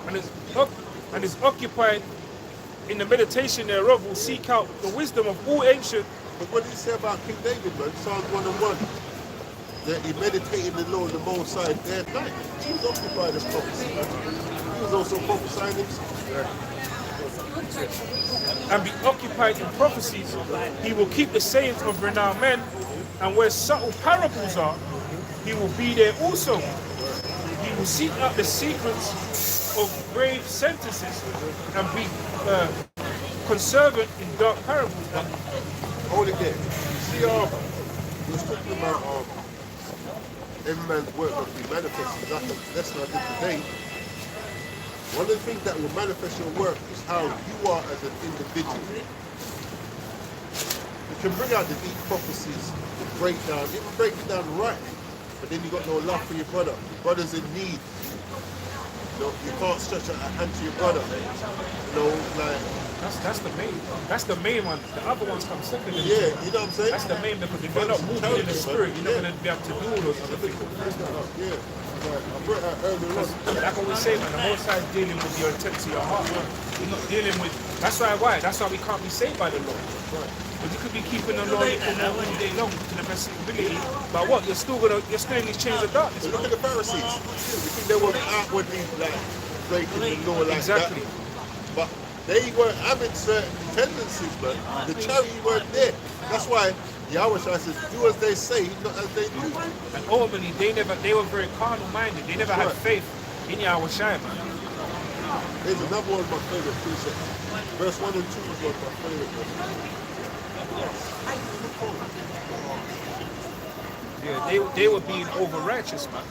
and is occupied in the meditation thereof, will seek out the wisdom of all ancient. But what did he say about King David, man? Psalms 1 and 1. That he meditated in the law of the Most High day and night. He was occupied in prophecy. He was also prophesying himself. And be occupied in prophecies, he will keep the sayings of renowned men, and where subtle parables are, he will be there also. He will seek out the secrets of grave sentences and be conservant in dark parables. Hold it there. See, we was talking about every man's work must be manifested. That's what I did today. One of the things that will manifest your work is how you are as an individual. You can bring out the deep prophecies, the breakdown, even break it down right, but then you got no love for your brother. Your brother's in need. You know, you can't stretch out a hand to your brother. You know, like That's the main one. The other ones come second. yeah, you know what I'm saying? That's the main, because if you're not moving in the spirit, you're not going to be able to do all those other things. Yeah. Like, I brought that earlier on. Like what we say, man, the Most High is dealing with your intent to your heart, man. He's not dealing with. That's why we can't be saved by the law. But you could be keeping the law all day long to the best ability. But what? You're still in these chains of darkness. So look at the Pharisees. You think they were outwardly like breaking the law like Exactly. that? But they weren't having certain tendencies, man. The charity weren't there. That's why Yahweh says, do as they say, not as they do. And ultimately, they were very carnal minded. They never had faith in Yahweh Shai, man. There's another one of my favorite precepts. Verse 1 and 2 is one of my favorite. Yeah, they were being over righteous, man.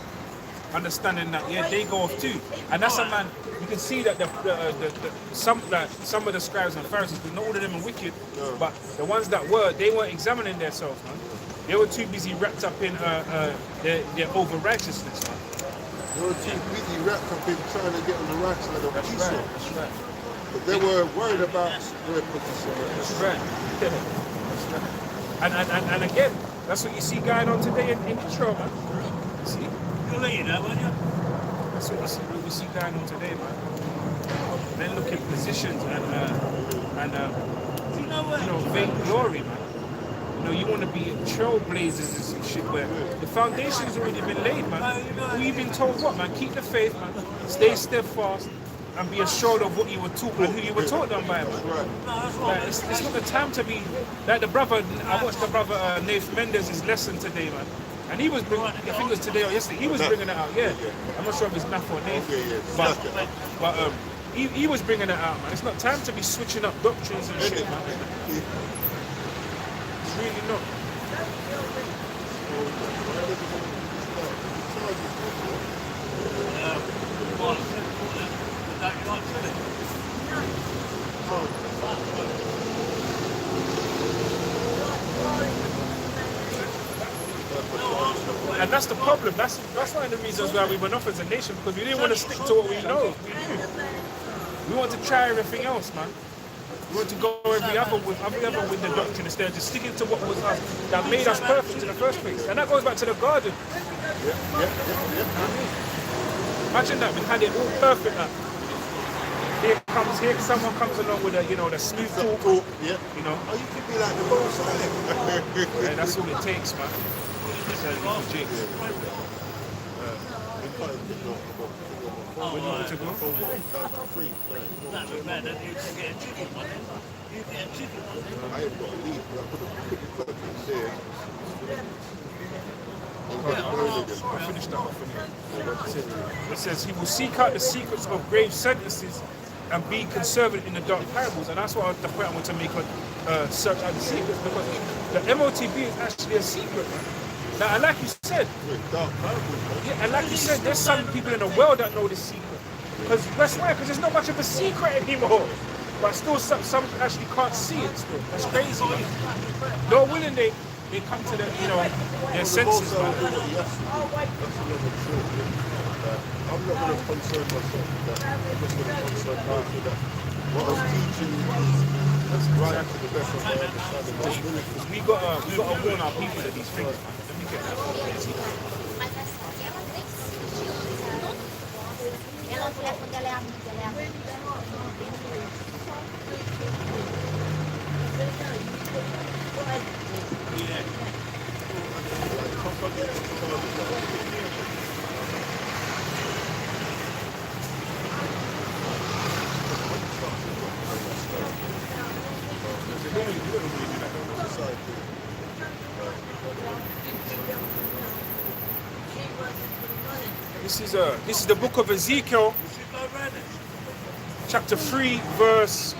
understanding that they go off too. And that's a man. You can see that some of the scribes and Pharisees, because not all of them are wicked, but the ones that they weren't examining themselves, man. They were too busy wrapped up in their over righteousness, man. They were too busy wrapped up in trying to get on the right side of peace. That's right. But they were worried about their position. That's right. That's right. And again, that's what you see going on today in Israel, man. You see? You'll let you know, won't you? That's what we see going on today, man. Men look at positions and You know what? vainglory, man. You want to be trailblazers and some shit where the foundation's already been laid, man. We've been told what, man? Keep the faith, man. Stay steadfast and be assured of what you were taught and who you were taught them by, man. Like, it's not the time to be like the brother. I watched the brother Nath Mendes' lesson today, man. And he was bringing, I think it was today or yesterday, he was bringing it out, yeah. I'm not sure if it's Nath or Nath, but he was bringing it out, man. It's not time to be switching up doctrines and shit, man. It's really not. And that's the problem. That's one of the reasons why we went off as a nation, because we didn't want to stick to what we know. We want to try everything else, man. We want to go every other with the doctrine instead of just sticking to what was us, that made us perfect in the first place. And that goes back to the garden. Imagine that, we had it all perfect now. Here someone comes along with the smooth talk. Yeah. You know. Oh, you could be like the boss, Yeah, that's all it takes, man. Where do you want to go? That's bad, you can get a chicken one. You get a chicken one. I ain't got to leave, but I put it there. I finished that off. It says he will seek out the secrets of grave sentences and be conservative in the dark parables, and that's what the point I want to make on search out the secrets, because the MOTB is actually a secret, man. Now, and like you said, and like you said, there's some people in the world that know this secret. Because that's why, because there's not much of a secret anymore. But still, some actually can't see it still. That's crazy, man. Lord willing, they come to their senses, man. I'm not going to concern myself with that. I'm just going to concern myself with that. What I was teaching is right to the best of my understanding. We got to warn our people of these things, man. Let me get that. This is the book of Ezekiel, chapter 3, verse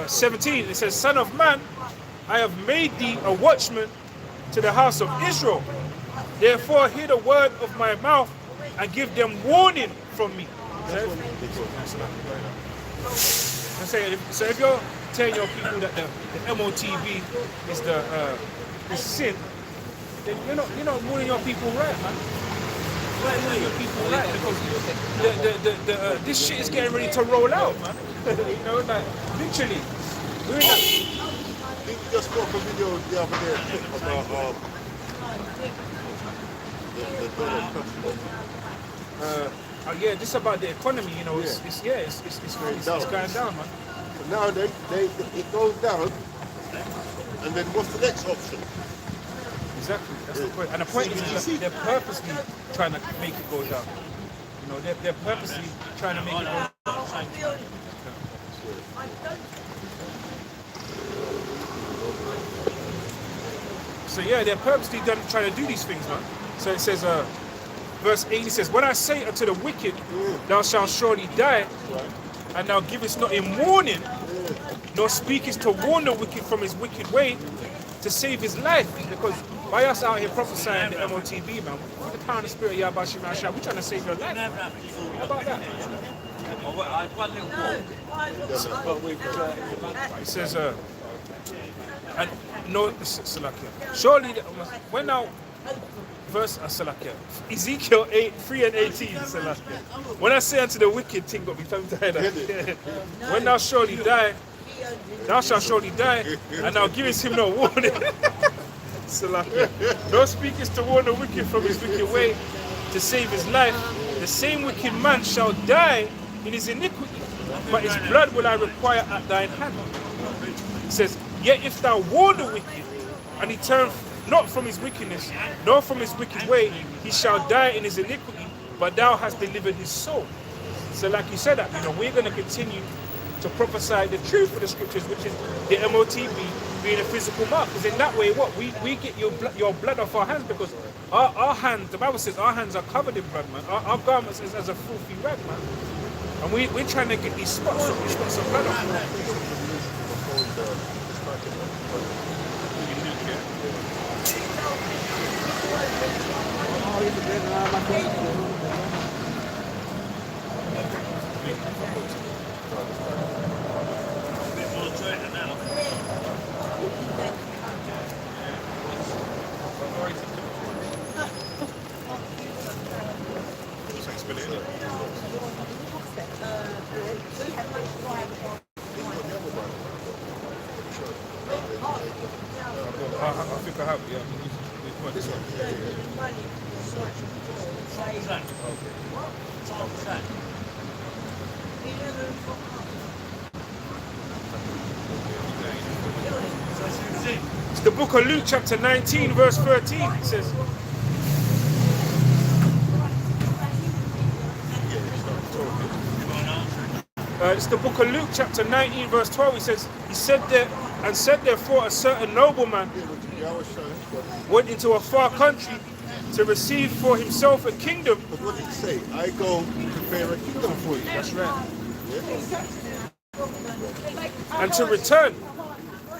17. It says, "Son of man, I have made thee a watchman to the house of Israel. Therefore hear the word of my mouth and give them warning from me." So if you're telling your people that the MOTB is is sin, then you're not warning your people right, man. Your people right, because this shit is getting ready to roll out, man. Like literally. We're in that. You just spoke a video the other day about the Donald Trump. Yeah, this about the economy, it's going down, man. So now it goes down, and then what's the next option? Exactly, that's the point. And the point is that they're purposely trying to make it go down. They're purposely trying to make it go down. So yeah, they're purposely trying to do these things, man. So it says, verse 8, it says, "When I say unto the wicked, thou shalt surely die, and thou givest not in warning, nor speakest to warn the wicked from his wicked way, to save his life. Because by us out here prophesying the MOTB, man, with the power and the spirit of Yahweh Shem Yahshua, we're trying to save your life. How about that? It says, and no, Salakia. Surely, when now, verse Salakia, Ezekiel 3:18, Salakia. When I say unto the wicked, thing got me tongue tied up. When thou surely die, thou shalt surely die, and thou givest him no warning. Salakia. Thou speakest to warn the wicked from his wicked way, to save his life. The same wicked man shall die in his iniquity, but his blood will I require at thine hand. It says, yet if thou warn the wicked, and he turn not from his wickedness, nor from his wicked way, he shall die in his iniquity, but thou hast delivered his soul. So like you said that, we're going to continue to prophesy the truth of the scriptures, which is the MOTB being a physical mark. Because in that way, what? We get your blood off our hands, because our hands, the Bible says our hands are covered in blood, man. Our garments is as a filthy rag, man. And we're trying to get these spots of blood off. I think I have, yeah. This one. It's the book of Luke, chapter 19, verse 13. It says, it's the book of Luke, chapter 19, verse 12. It says, he said therefore a certain nobleman went into a far country to receive for himself a kingdom. But what did he say? I go prepare a kingdom for you. That's right. Yeah. And to return.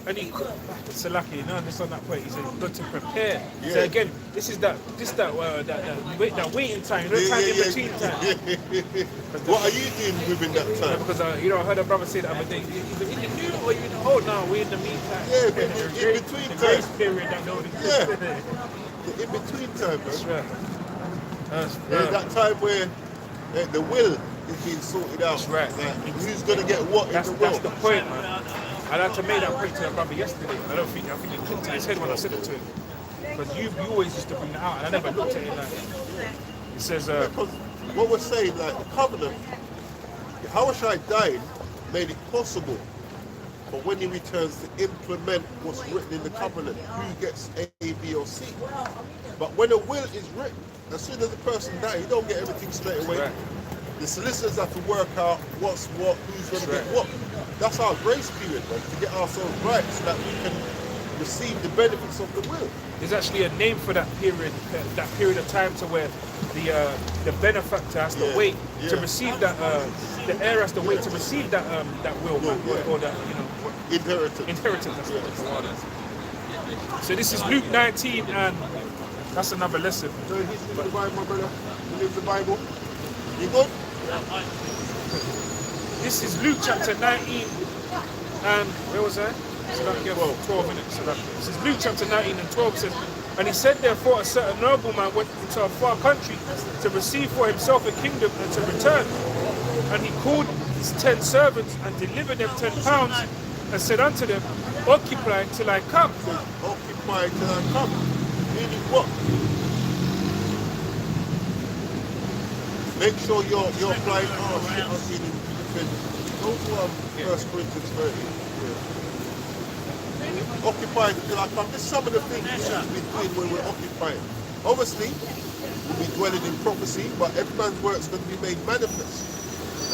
And he could. Salaki, you know, understand that point. He said, "Got to prepare." Yeah. So again, this is that waiting time, time in between time. What are you doing within that time? Because I heard a brother say the other day, either in the new or you in the old. No, we're in the meantime. Yeah, in between time. Grace period that nobody. Yeah. The in between time, bro. That's right. That time where the will is being sorted out. That's right. Like, who's gonna get what in the will? That's the point, man. I had to make that point to a brother yesterday. I think it clicked in his head when I said it to him. Because you always used to bring that out, and I never looked at it like that. It says, because what we're saying, like the covenant, Yahushua died, made it possible. But when he returns to implement what's written in the covenant, who gets A, B, or C? But when a will is written, as soon as the person dies, you don't get everything straight away. Right. The solicitors have to work out what's what, who's going to get what. That's our grace period, man, to get ourselves right so that we can receive the benefits of the will. There's actually a name for that period of time to where the benefactor has to wait to receive that, the heir has to wait to receive that will, man, or that, inheritance. That's what it is. So this is Luke 19, and that's another lesson. So he's reading the Bible, my brother. You live the Bible. You good? This is Luke chapter 19, and where was I? So that, 12 minutes. So this is Luke chapter 19 and 12 says, and he said therefore a certain nobleman went into a far country to receive for himself a kingdom and to return. And he called his 10 servants and delivered them 10 pounds and said unto them, occupy till I come. Occupy till I come. Meaning what? Make sure you're applying go to 1 Corinthians 13. Yeah. Occupying till I come. This is some of the things we should be doing when we're occupying. Obviously, we'll be dwelling in prophecy, but every man's work is going to be made manifest.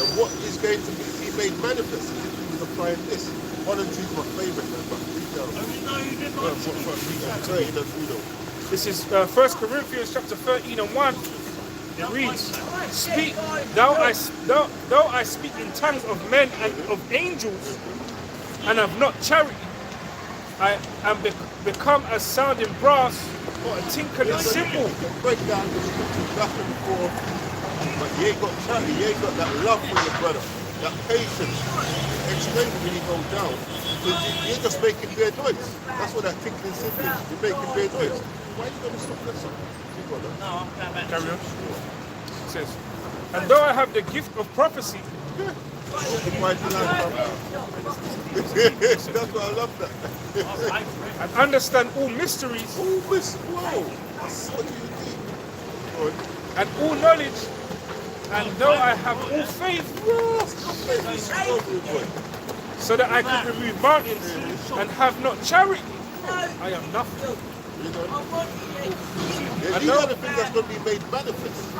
And what is going to be made manifest is if he was applying this. 1 and 2 is my favourite, but 3 down. This is 1 Corinthians chapter 13 and 1. It reads, "Speak, though I speak in tongues of men and of angels, and have not charity, become a sounding brass or a tinkling cymbal. You can break down the scriptures back and forth, but you ain't got charity, you ain't got that love for your brother, that patience. Explain it when you go down, because you're just making bare noise. That's what that tinkling cymbal is. You're making bare noise. Why are you going to stop that song? No, I'm going back. Carry on. It says, and though I have the gift of prophecy, That's why I love that. and understand all mysteries Oh, Miss, whoa. That's what you did. and all knowledge, and though I have all faith, so that I could remove mountains and have not charity, I am nothing. You know? Yeah, these are the things that's going to be made manifest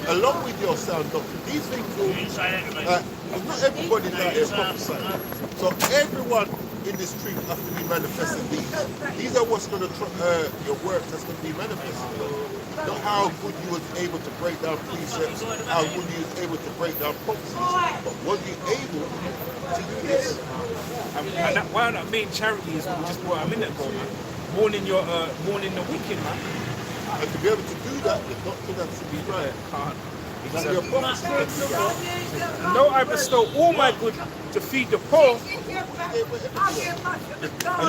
along with your sound doctrine. These things will, not everybody's out here prophesying. So everyone in this truth has to be manifesting these. These are what's going to, your works that's going to be manifested. Not how good you was able to break down precepts, how good you was able to break down prophecies, but what you able to do this. And that, why that main charity is just what a minute ago, man. Mourning the wicked, man. And to be able to do that, the doctrine has to be right. Exactly. Your prophecy has to be right. And though I bestow all my good to feed the poor, and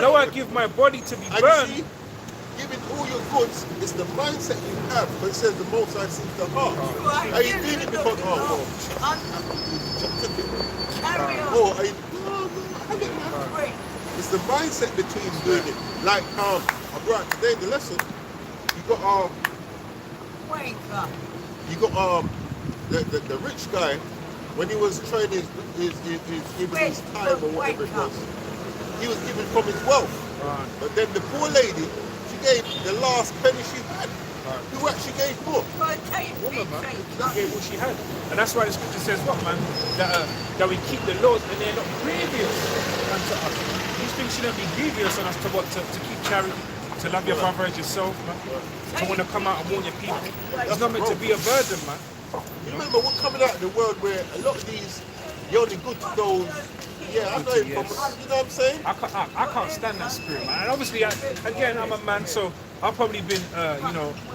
though I give my body to be And burned, you see, giving all your goods is the mindset you have, but it says the Most High sees the heart. Are you doing it because, are you, it's the mindset between doing it. Like, I brought today the lesson, you got, the rich guy, when he was trying his giving his time or whatever it was, he was giving from his wealth. But then the poor lady, she gave the last penny she had. Who actually gave more? woman, man, she gave what she had. And that's why the scripture says what, man? That we keep the laws and they're not grievous unto us. These things shouldn't be grievous on us to what? To keep charity, to love your brother as yourself, man. To want to come out and warn your people. It's not meant to be a burden, man. You remember we're coming out in a world where a lot of these, you're only good to those. Yeah, I know it from, you know what I'm saying? I can't stand that spirit, man. And obviously, again, I'm a man, so I've probably been,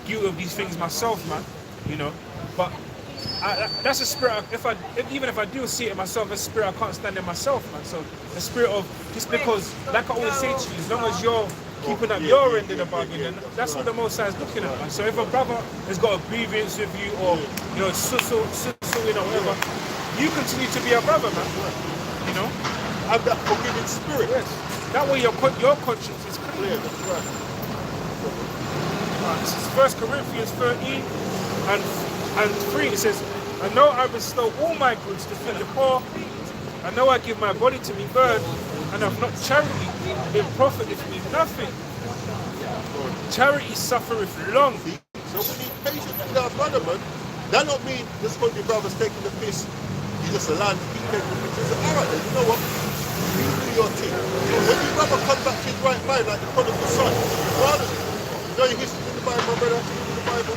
guilty of these things myself, man. You know, but that's a spirit. Even if I do see it in myself, a spirit I can't stand in myself, man. So the spirit of just because, like I always say to you, as long as you're keeping up your end of the bargain, then that's what the Most High is looking at, man. So if a brother has got a grievance with you, or sussing or whatever, you continue to be a brother, man. You know, Have that forgiving spirit. yes. That way your conscience is clear. Yeah, that's right. This is 1 Corinthians 13 and 3. It says, I know I bestow all my goods to feed the poor. I know I give my body to be burned, and have not charity, it profiteth me nothing. Charity suffereth long. So we need patience with our brother, man. That don't mean just because your brother's taking the piss, you just allow him to keep taking the piss. It's alright then, you know what? You do your thing. When your brother comes back to his right mind, like the prodigal son, rather, you know your history in the Bible, my brother, in the Bible.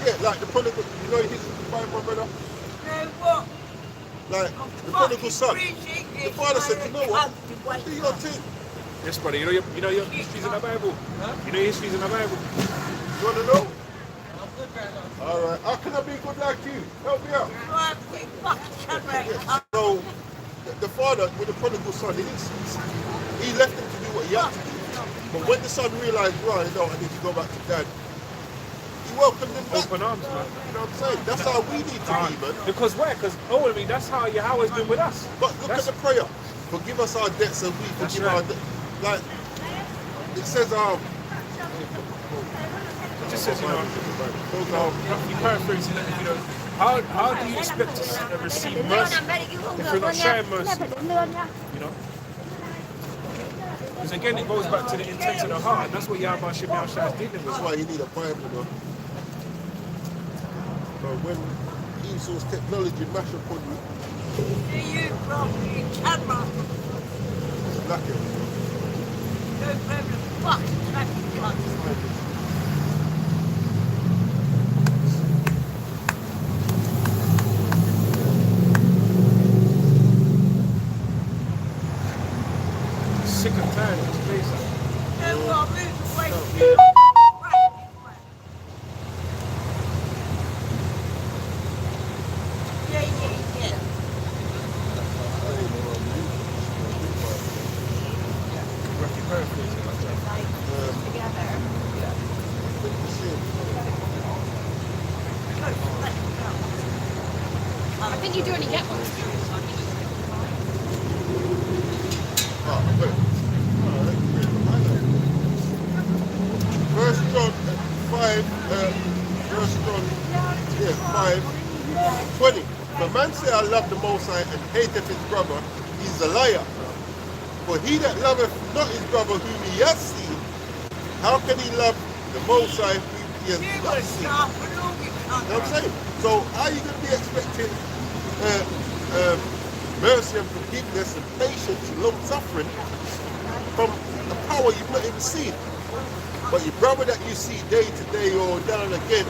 Yeah, like the prodigal, you know your history in the Bible, my brother. Like the prodigal son. The father said, you know what? Do your thing. Yes, brother, you know your histories in the Bible? You know your histories in the Bible? You want to know? Alright, how can I be good like you? Help me out. So, the father with the prodigal son, he left him to do what he had to do. But when the son realized, right, no, I need to go back to dad, he welcomed him back. Open arms, man. You know what I'm saying? That's how we need to be, man. Because why? Because ultimately, that's how Yahweh's been with us. But look at the prayer. Forgive us our debts as we forgive our debts. Like, it says, It just says, you paraphrasing it, how do you expect to receive mercy if you're not showing mercy? You know? Because again, it goes back to the intent of the heart, and that's what Yahweh Shemel Shai is dealing with. that's why you need a Bible, man. But when Esau's technology mash upon you, it's lacking. sick and tired of this place. Yeah, well, move away. Yeah, yeah, yeah. Rocky Perfect. I think you do only get one. First John 5, First John 5:20. If a man say I love the Most High and hateth his brother, he is a liar. For he that loveth not his brother whom he has seen, how can he love the Most High whom he has not seen? You know what I'm saying? So how are you going to be expecting mercy and forgiveness and patience and long suffering from a power you've not even seen? But your brother that you see day to day or down again,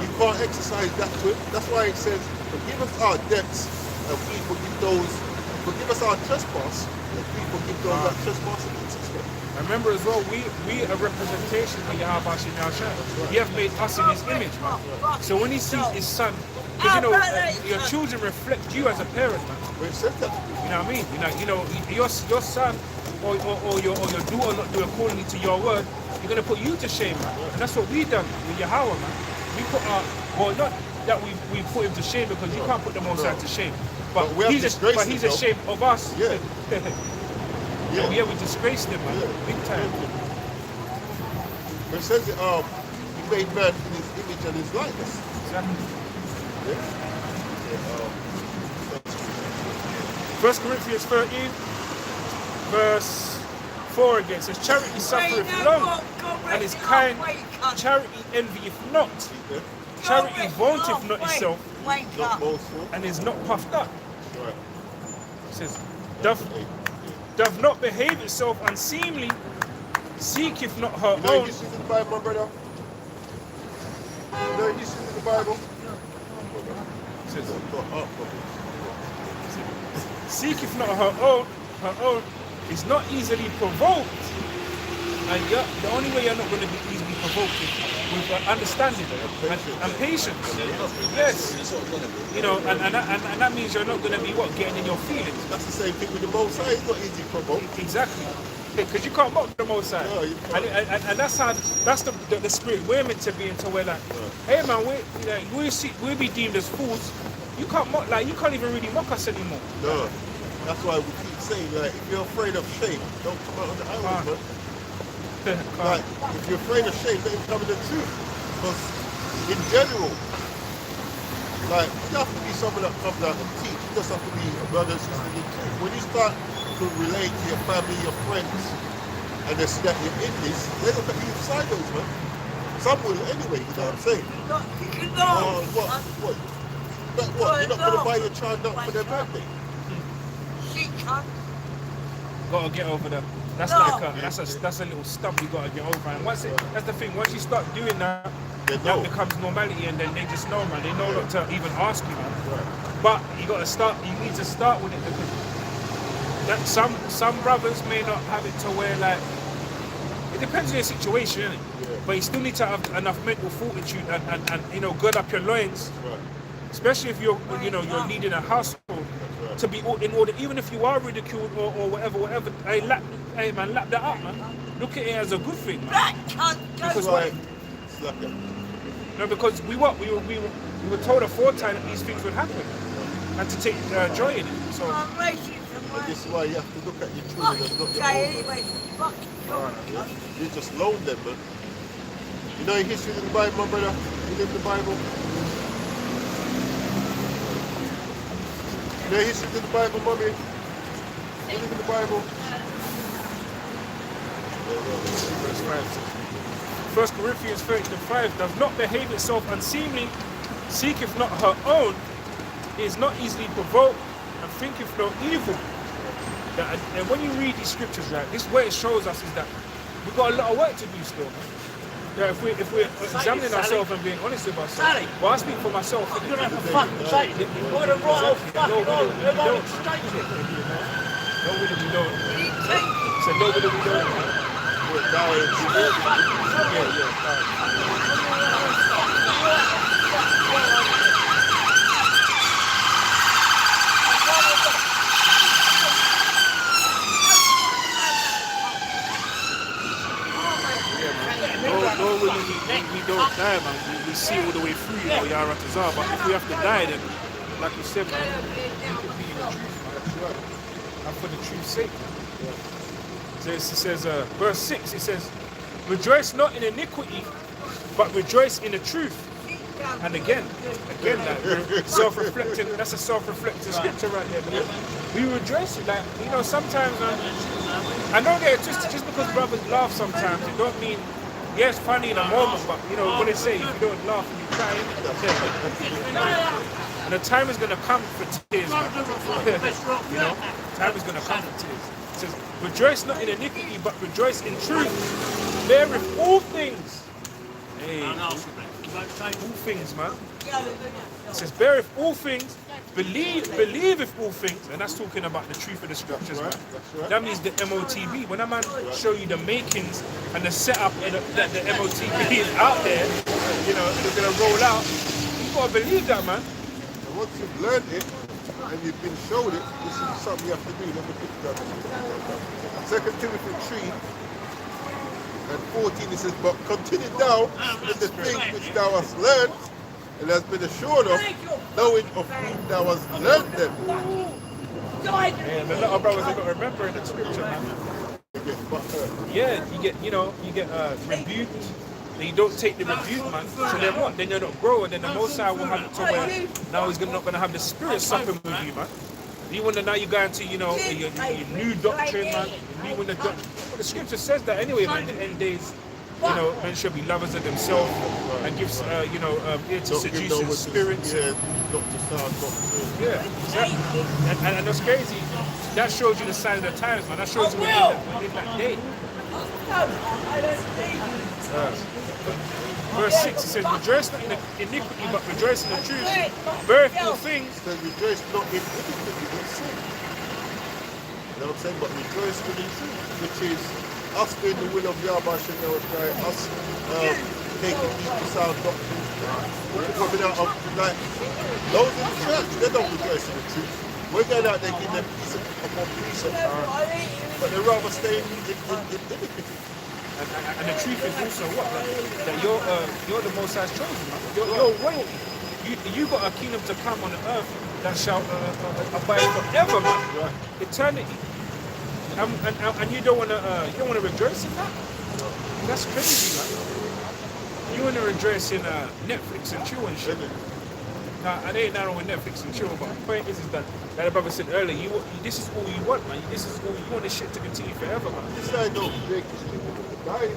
you can't exercise that to him. That's why it says, forgive us our debts and we forgive us our trespass and we forgive those that trespass against us. And remember as well, we are representation of Yahweh Hashem Yahshua. He has made us in his image, man. So when he sees his son, because you know, your children reflect you as a parent, man. We've said that. You know what I mean? Your son or your daughter not doing according to your word, you're gonna put you to shame, man. And that's what we done with Yahweh, man. We put not that we put him to shame, because you can't put the Most High to shame. But he's ashamed of us. Yeah. Yeah, we disgraced him, man. Big time. It says he made man in his image and his likeness. Exactly. Yeah. 1 Corinthians 13, verse 4 again says, charity suffereth long and is kind, charity envieth not, charity vaunteth not itself, Not boastful. and is not puffed up. Right. It says, doth not behave itself unseemly, seeketh not her You know own. this is in the Bible, my brother? You know this is in the Bible? It says, seeketh not her own, is not easily provoked. And the only way you're not going to be easily provoked is with understanding and patience. Yes. You know, and that means you're not going to be getting in your feelings. That's the same thing with the Most High. It's not easy to promote. Exactly. Because you can't mock the Most High. No, you can't. And that's the spirit we're meant to be into. We're like, hey man, we'll be deemed as fools. You can't mock, you can't even really mock us anymore. No. That's why we keep saying, if you're afraid of shame, don't come out on the highways, man. If you're afraid of shame, let him come in the truth. Because in general, you have to be someone that comes out and teach. You just have to be a brother and sister in truth. When you start to relate to your family, your friends, and they see that you're in this, they look at you sideways, man. Some will anyway, you know what I'm saying? You cannot. What? You're not going to buy your child up for their birthday? Gotta get over that. That's that's a little stump you gotta get over. And that's the thing. Once you start doing that, that becomes normality, and then they just know, man. They know not to even ask you, man. Right. But you need to start with it, because that some brothers may not have it to where it depends on your situation, innit? Yeah. But you still need to have enough mental fortitude and gird up your loins, Right. especially if you're leading a household. To be in order, even if you are ridiculed or whatever, hey man, lap that up, man. Look at it as a good thing, man. Because because we were told aforetime that these things would happen, and to take joy in it. So This is why you have to look at your children and not your own. You just loan them, man. You know your history in the Bible, my brother? You live in the Bible? You know your history in the Bible, mommy? You live in the Bible? verse 5. 1 Corinthians 13:5 does not behave itself unseemly, seeketh not her own, is not easily provoked, and thinketh no evil. And when you read these scriptures, right, this way it shows us is that we've got a lot of work to do still, man. Yeah, if we're examining ourselves and being honest with ourselves, well, I speak for myself. You're gonna have a fucking say. What a right old fucking old. No winner we don't. So no winner we don't. We're dying. No winner we don't die, man. We see all the way through, you know, Yara Tazar. But if we have to die, then, like you said, man, we could be in the truth, man. And for the truth's sake. So it says, verse 6, it says, rejoice not in iniquity, but rejoice in the truth. And again, that self-reflecting, that's a self-reflecting scripture right there. Man. We rejoice, like, you know, sometimes, I know get it twisted, just because brothers laugh sometimes, it don't mean, yeah, it's funny in a moment, but, you know, what they say, if you don't laugh and you cry, and the time is going to come for tears, man. You know, time is going to come for tears. It says, rejoice not in iniquity, but rejoice in truth. Beareth all things. Hey, all things, man. It says, beareth all things, believeth all things, and that's talking about the truth of the scriptures, man. That means the MOTB. When a man show you the makings and the setup that the MOTB is out there, you know, it's going to roll out, you got to believe that, man. And once you've learned it, and you've been shown it, this is something you have to do. Let me put it down. 2 Timothy 3 and 14, it says, but continue thou in the things which thou hast learned, and has been assured of, knowing of whom thou hast learned them. Yeah, the little brothers, they got to remember in the scripture, man. Yeah, you get rebuked, and you don't take the rebuke, man. So then what? Then you're not growing, then the Most High will have it to where now he's not going to have the Spirit supping with you, man. You wonder now you're going to, you know, your new doctrine, man. You new in the doctrine. Well, the scripture says that anyway, man. In the end days, you know, men should be lovers of themselves and give, you know, ear to seducing spirits. Yeah, Dr. Sound, Dr. Yeah, exactly. And that's crazy. That shows you the sign of the times, man. That shows you we're in that day. Verse 6, it says, rejoice not in iniquity, but rejoice in the truth. Beareth all things. It says, rejoice not in iniquity, but sin. You know what I'm saying? But rejoice in the truth, which is us doing the will of Yahweh Shem Yahweh, us taking heed to sound doctrine. We're coming out of, like, those in the church, they don't rejoice in the truth. We're going out there giving them piece upon piece of but they rather stay in iniquity. And the truth is also what? That you're the Most High's chosen, man. You're royalty. You got a kingdom to come on the earth that shall abide forever, man. Right. Eternity. And you don't want to rejoice in that? That's crazy, man. You want to rejoice in Netflix and chill and shit. Now, and ain't nothing wrong with Netflix and chill, but the point is that, like the brother said earlier, this is all you want, man. This is all you want this shit to continue forever, man. This I don't break this thing. The guys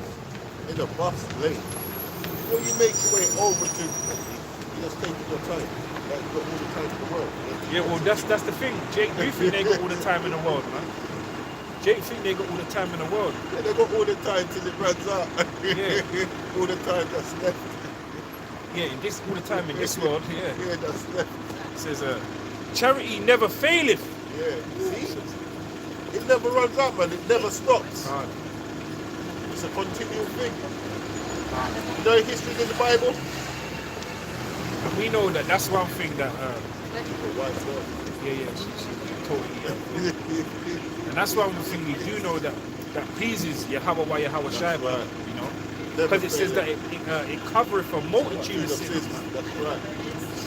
in a bus lane, before you make your way over to, you just taking your time. Like you got all the time in the world. Yeah, well, that's the thing. Jake, do you think they got all the time in the world, man? Jake think they got all the time in the world. Yeah, they got all the time till it runs out. Yeah. All the time that's left. Yeah, all the time in this world, yeah. Yeah, that's left. It says, charity never faileth. Yeah, see? It never runs out, man. It never stops. It's a continual thing. You know history in the Bible? And we know that that's one thing that... yeah, totally. And that's one thing we do know that pleases Yahweh Yahweh Shai, you know? Because it says that it covereth a multitude of sins. That's right.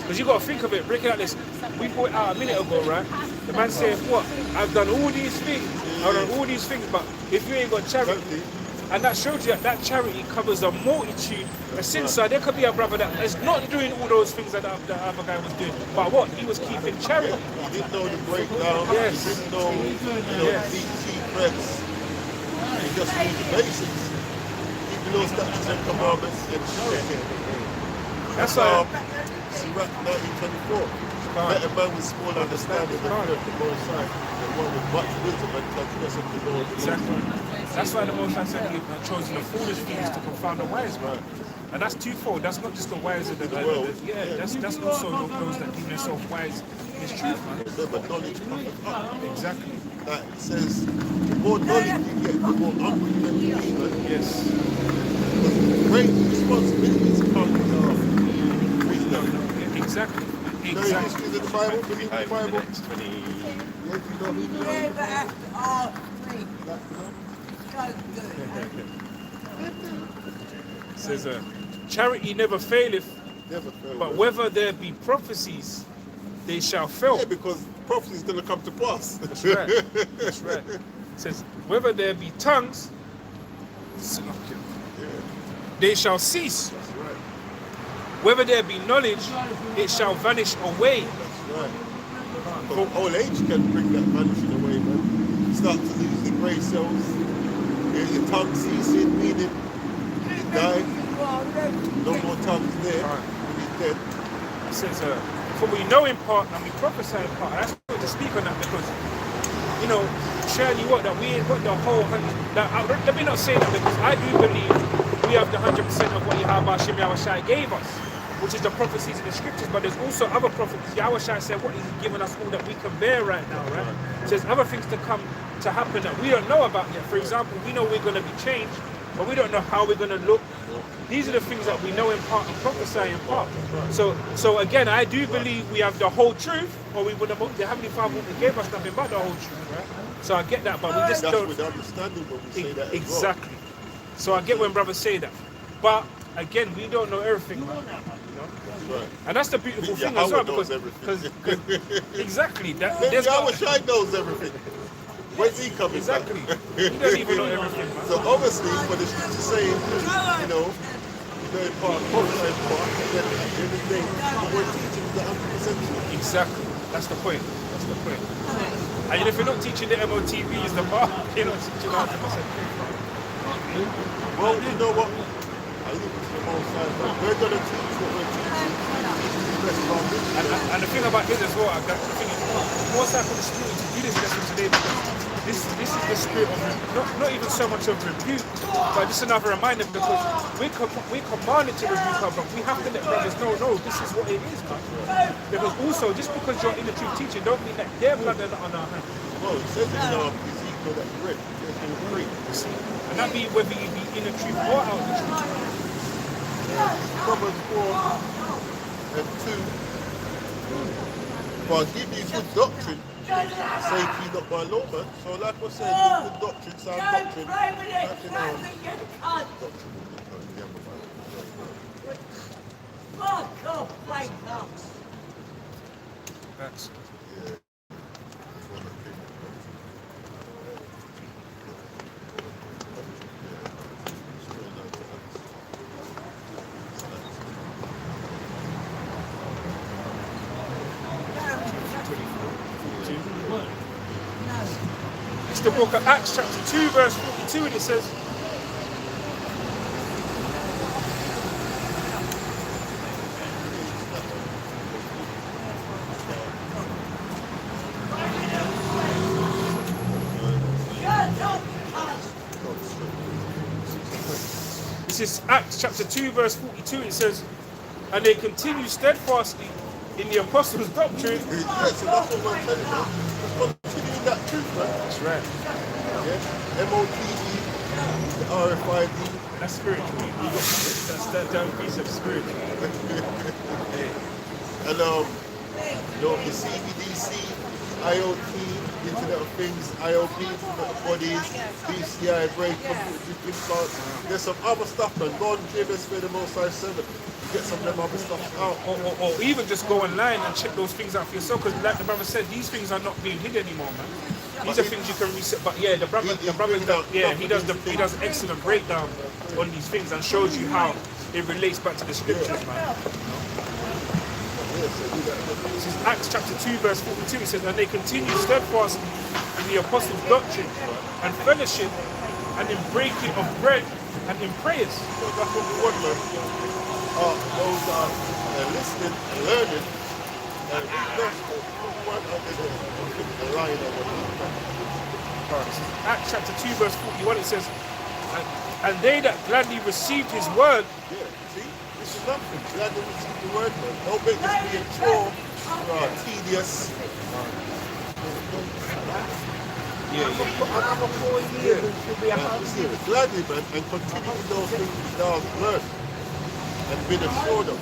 Because you got to think of it, break it like this. We brought it out a minute ago, right? The man said, what? I've done all these things. I've done all these things, but if you ain't got charity, and that shows you that charity covers a multitude of sins. So there could be a brother that is not doing all those things that the other guy was doing. But what? He was keeping charity. He didn't know the breakdown. Yes. He didn't know, deep secrets. He just knew the basics. Keeping those statutes and commandments and charity. That's why. Sirach 1924. Better man with small understanding than the Most High, than one with much wisdom and transgressing the Lord. Exactly. That's why the Most High said He's chosen the foolish things to confound the wise, man. And that's twofold. That's not just the wise of the world. Yeah, that's also those that deem themselves wise in His truth, man. Never knowledge cometh up. Exactly. Like it says, the more knowledge you get, the more hungry you can be, man. Yes. Because great responsibilities come with wisdom. Exactly. You know the histories of the Bible, believe in the 25 Bible? minutes, 20. Yeah, you know who you know. Never have to ask me. It says, charity never faileth, Never fail. but man. whether there be prophecies, they shall fail. Yeah, because prophecy is going to come to pass. That's right. That's right. It says, whether there be tongues, they shall cease. That's right. Whether there be knowledge, it shall vanish away. That's right. But old age can bring that vanishing away, man. You start to lose the grey cells. Your tongue ceasing, meaning you die. No more tongues there. When he's dead. It says, for we know in part and we prophesy in part. And I just wanted to speak on that because, you know, surely what that we ain't got the whole 100. Let me not say that because I do believe we have the 100% of what Yahweh Shem Yahushai gave us, which is the prophecies in the scriptures. But there's also other prophecies. Yahushai said what he's given us all that we can bear right now, right? So there's other things to come to happen that we don't know about yet. For example, we know we're going to be changed, but we don't know how we're going to look. These are the things that we know in part and prophesy in part. So again, I do believe we have the whole truth, or we would have, the Heavenly Father wouldn't have gave us nothing but the whole truth, right? So I get that, but we just That's don't. with understanding when we say that as Exactly. So I get when brothers say that, but again, we don't know everything, man. well. Right. And that's the beautiful thing Yahweh as well, knows because everything. exactly that. Maybe There's Yahweh not, Shai knows everything. Where's he coming exactly. from? He don't even know everything, man. So obviously, for the scripture saying, you know in part, prophesy in part, then at the end of the day, what we're teaching is the 100% truth. Exactly. That's the point. That's the point. And if you're not teaching the MOTV is the part, you're not teaching 100%. Well, you know what? I think it's the most side, but we're going to teach what we're teaching. Best of our ability. And the thing about this as well, the thing is, more so for the student to do this lesson today because this is the spirit of not even so much of rebuke, but just another reminder because we're commanded to rebuke our brothers. We have to let brothers know, no, this is what it is, man. Because also, just because you're in the truth teaching, don't mean that their blood is not on our hands. Well, it says in Ezekiel that bread, there's no free. And that be whether you be in the truth or out of the truth. Proverbs 4 and 2. But I'll give you good doctrine, say ye not my law, man. So like I said, good doctrine, sound doctrine. That's It's the book of Acts chapter 2 verse 42 and it says, this is Acts chapter 2 verse 42, it says, and they continue steadfastly in the apostles' doctrine. Yeah, so that's what we're telling you, man. Just continue that truth, man. That's right. Yeah, MOTE, the RFID. That's spiritual. That's that piece of spiritual. And you know, the CBDC, IoT, Internet of Things, IOP, Internet of Bodies, BCI, brain computer implants. There's some other stuff, man. Go on JBS for the Most High 7. Get some of them other stuff out. Or even just go online and check those things out for yourself, because like the brother said, these things are not being hid anymore, man. These are things you can reset. But yeah, the brother he does excellent breakdown on these things and shows you how it relates back to the scriptures, man. This is Acts chapter 2 verse 42. It says, and they continue steadfast in the apostles' doctrine and fellowship and in breaking of bread and in prayers. So that's what we want, man. Those are listening and learning. And that's what we want under the line of what This is Acts chapter 2 verse 41. It says, and they that gladly received his word. Yeah, see? This is nothing. Glad that we see the word, man. Don't make this be a chore, tedious. Yeah, For another 4 years, it should be 100. Gladly, man, and continue with those things which thou hast learned and been assured of.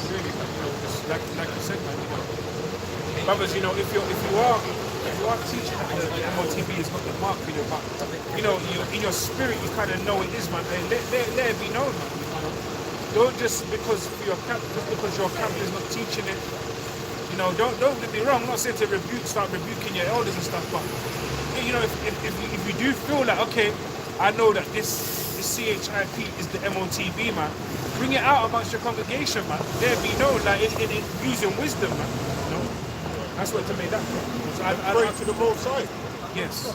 Really, just like you said, man, brothers, if you are teaching that the MOTB is not the mark, but in your spirit you kind of know it is, man. And let it be known, man. Don't just because your camp is not teaching it. Don't get me wrong. I'm not saying to start rebuking your elders and stuff, but if you do feel like, okay, I know that this CHIP is the MOTB, man, bring it out amongst your congregation, man. There be known, like in using wisdom, man. That's what to make that. So Pray to the Most High. Yes.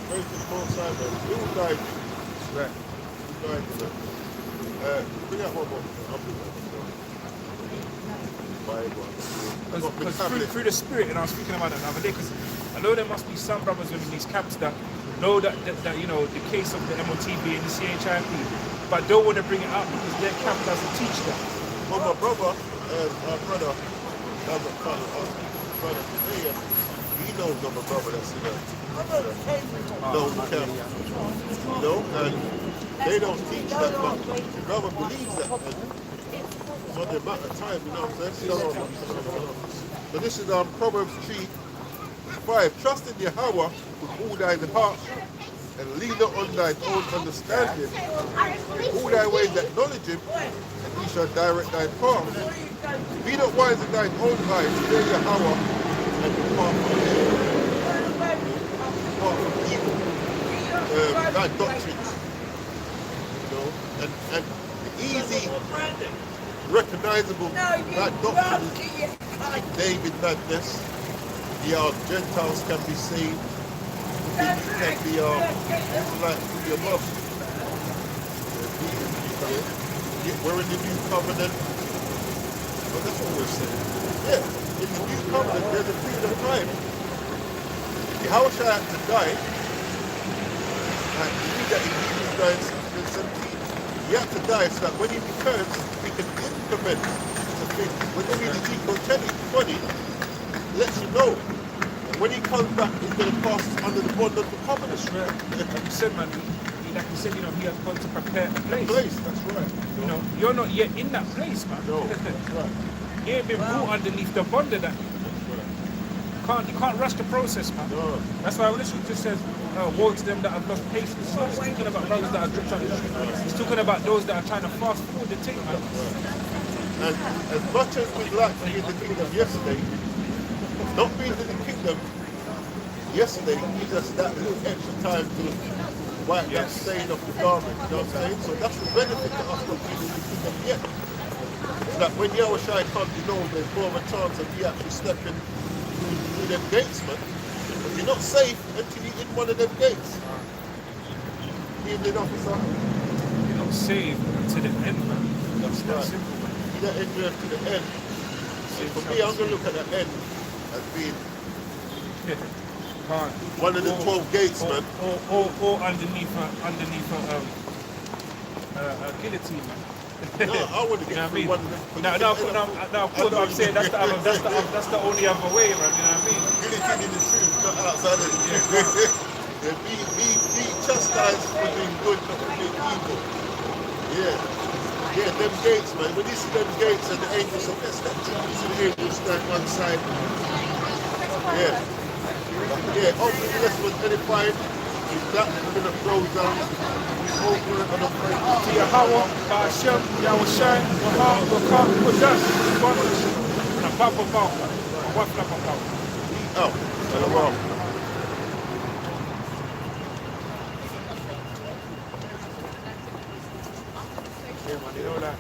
Pray to the Most High, man. He will guide you. Right. He will guide you, man. Bring out one more. I'll bring that one. Because through the spirit, and I was speaking about it the other day, because I know there must be some brothers within these camps that know that the case of the MOTB and the CHIP, but don't want to bring it up because their camp doesn't teach that. Well, my brother, our brother, doesn't kind of brother today, and he knows of a brother that's in a known camp, and they don't teach that, but the brother believes that, and it's not the amount of time, what I'm saying? So this is Proverbs 3:5. Trust in Yahweh with all thine heart, and lean not on thine own understanding. In all thy ways acknowledge him, and he shall direct thy path. Be not wise in thine own eyes, fear Yahweh, and depart from evil. Thy doctrines. And the easy, recognizable that doctrine is King David madness. The Gentiles can be saved. You can be like your mom. We're in the new covenant. But that's what we're saying. Yeah, in the new covenant, there's a period of time. Yahushua had to die. And you read that in Hebrews 9:17. He had to die so that when he returns, we can implement the thing. When you read Ezekiel 20, lets you know. When he comes back, he's going to pass under the bond of the covenant. Like you said, man, he has gone to prepare a place. That's right. You're not yet in that place, man. No, that's right. You ain't been brought underneath the bond of that. You can't rush the process, man. No. That's why when this just says, woe to them that have lost patience. He's talking about brothers that are he's talking about those that are trying to fast forward the thing, man. And as much as we'd like to be in the kingdom yesterday, not being in the kingdom yesterday gives us that little extra time to wipe that stain off the garment, you know what I'm saying? So that's the benefit to us not being in the kingdom yet. So that when Yahushua comes, there's more of a chance of you actually stepping through them gates, man. But you're not safe until you're in one of them gates. Evening, officer. You're not saved to the end, man. That's right. Simple, man. You don't endure to the end. So for me, I'm going to look at the end as being one of the 12 gates, man. Or underneath a guillotine, man. No, I want to get through one of them. No, of course, I'm saying that's the only other way, man. You know what I mean? Guillotine in the truth, not outside of the truth. Be chastised for doing good, not for doing evil. Yeah, them gates, man. When you see them gates and the angels of that stand, you see the angels stand one side. Opening this was edifying. That minute goes down. Over and over. Yahweh, Ba'ashem, Yahushai, Wakam, Kodash, na Papa Papa, Wafla Papa. Oh, Shalom. Yeah, man, you know that.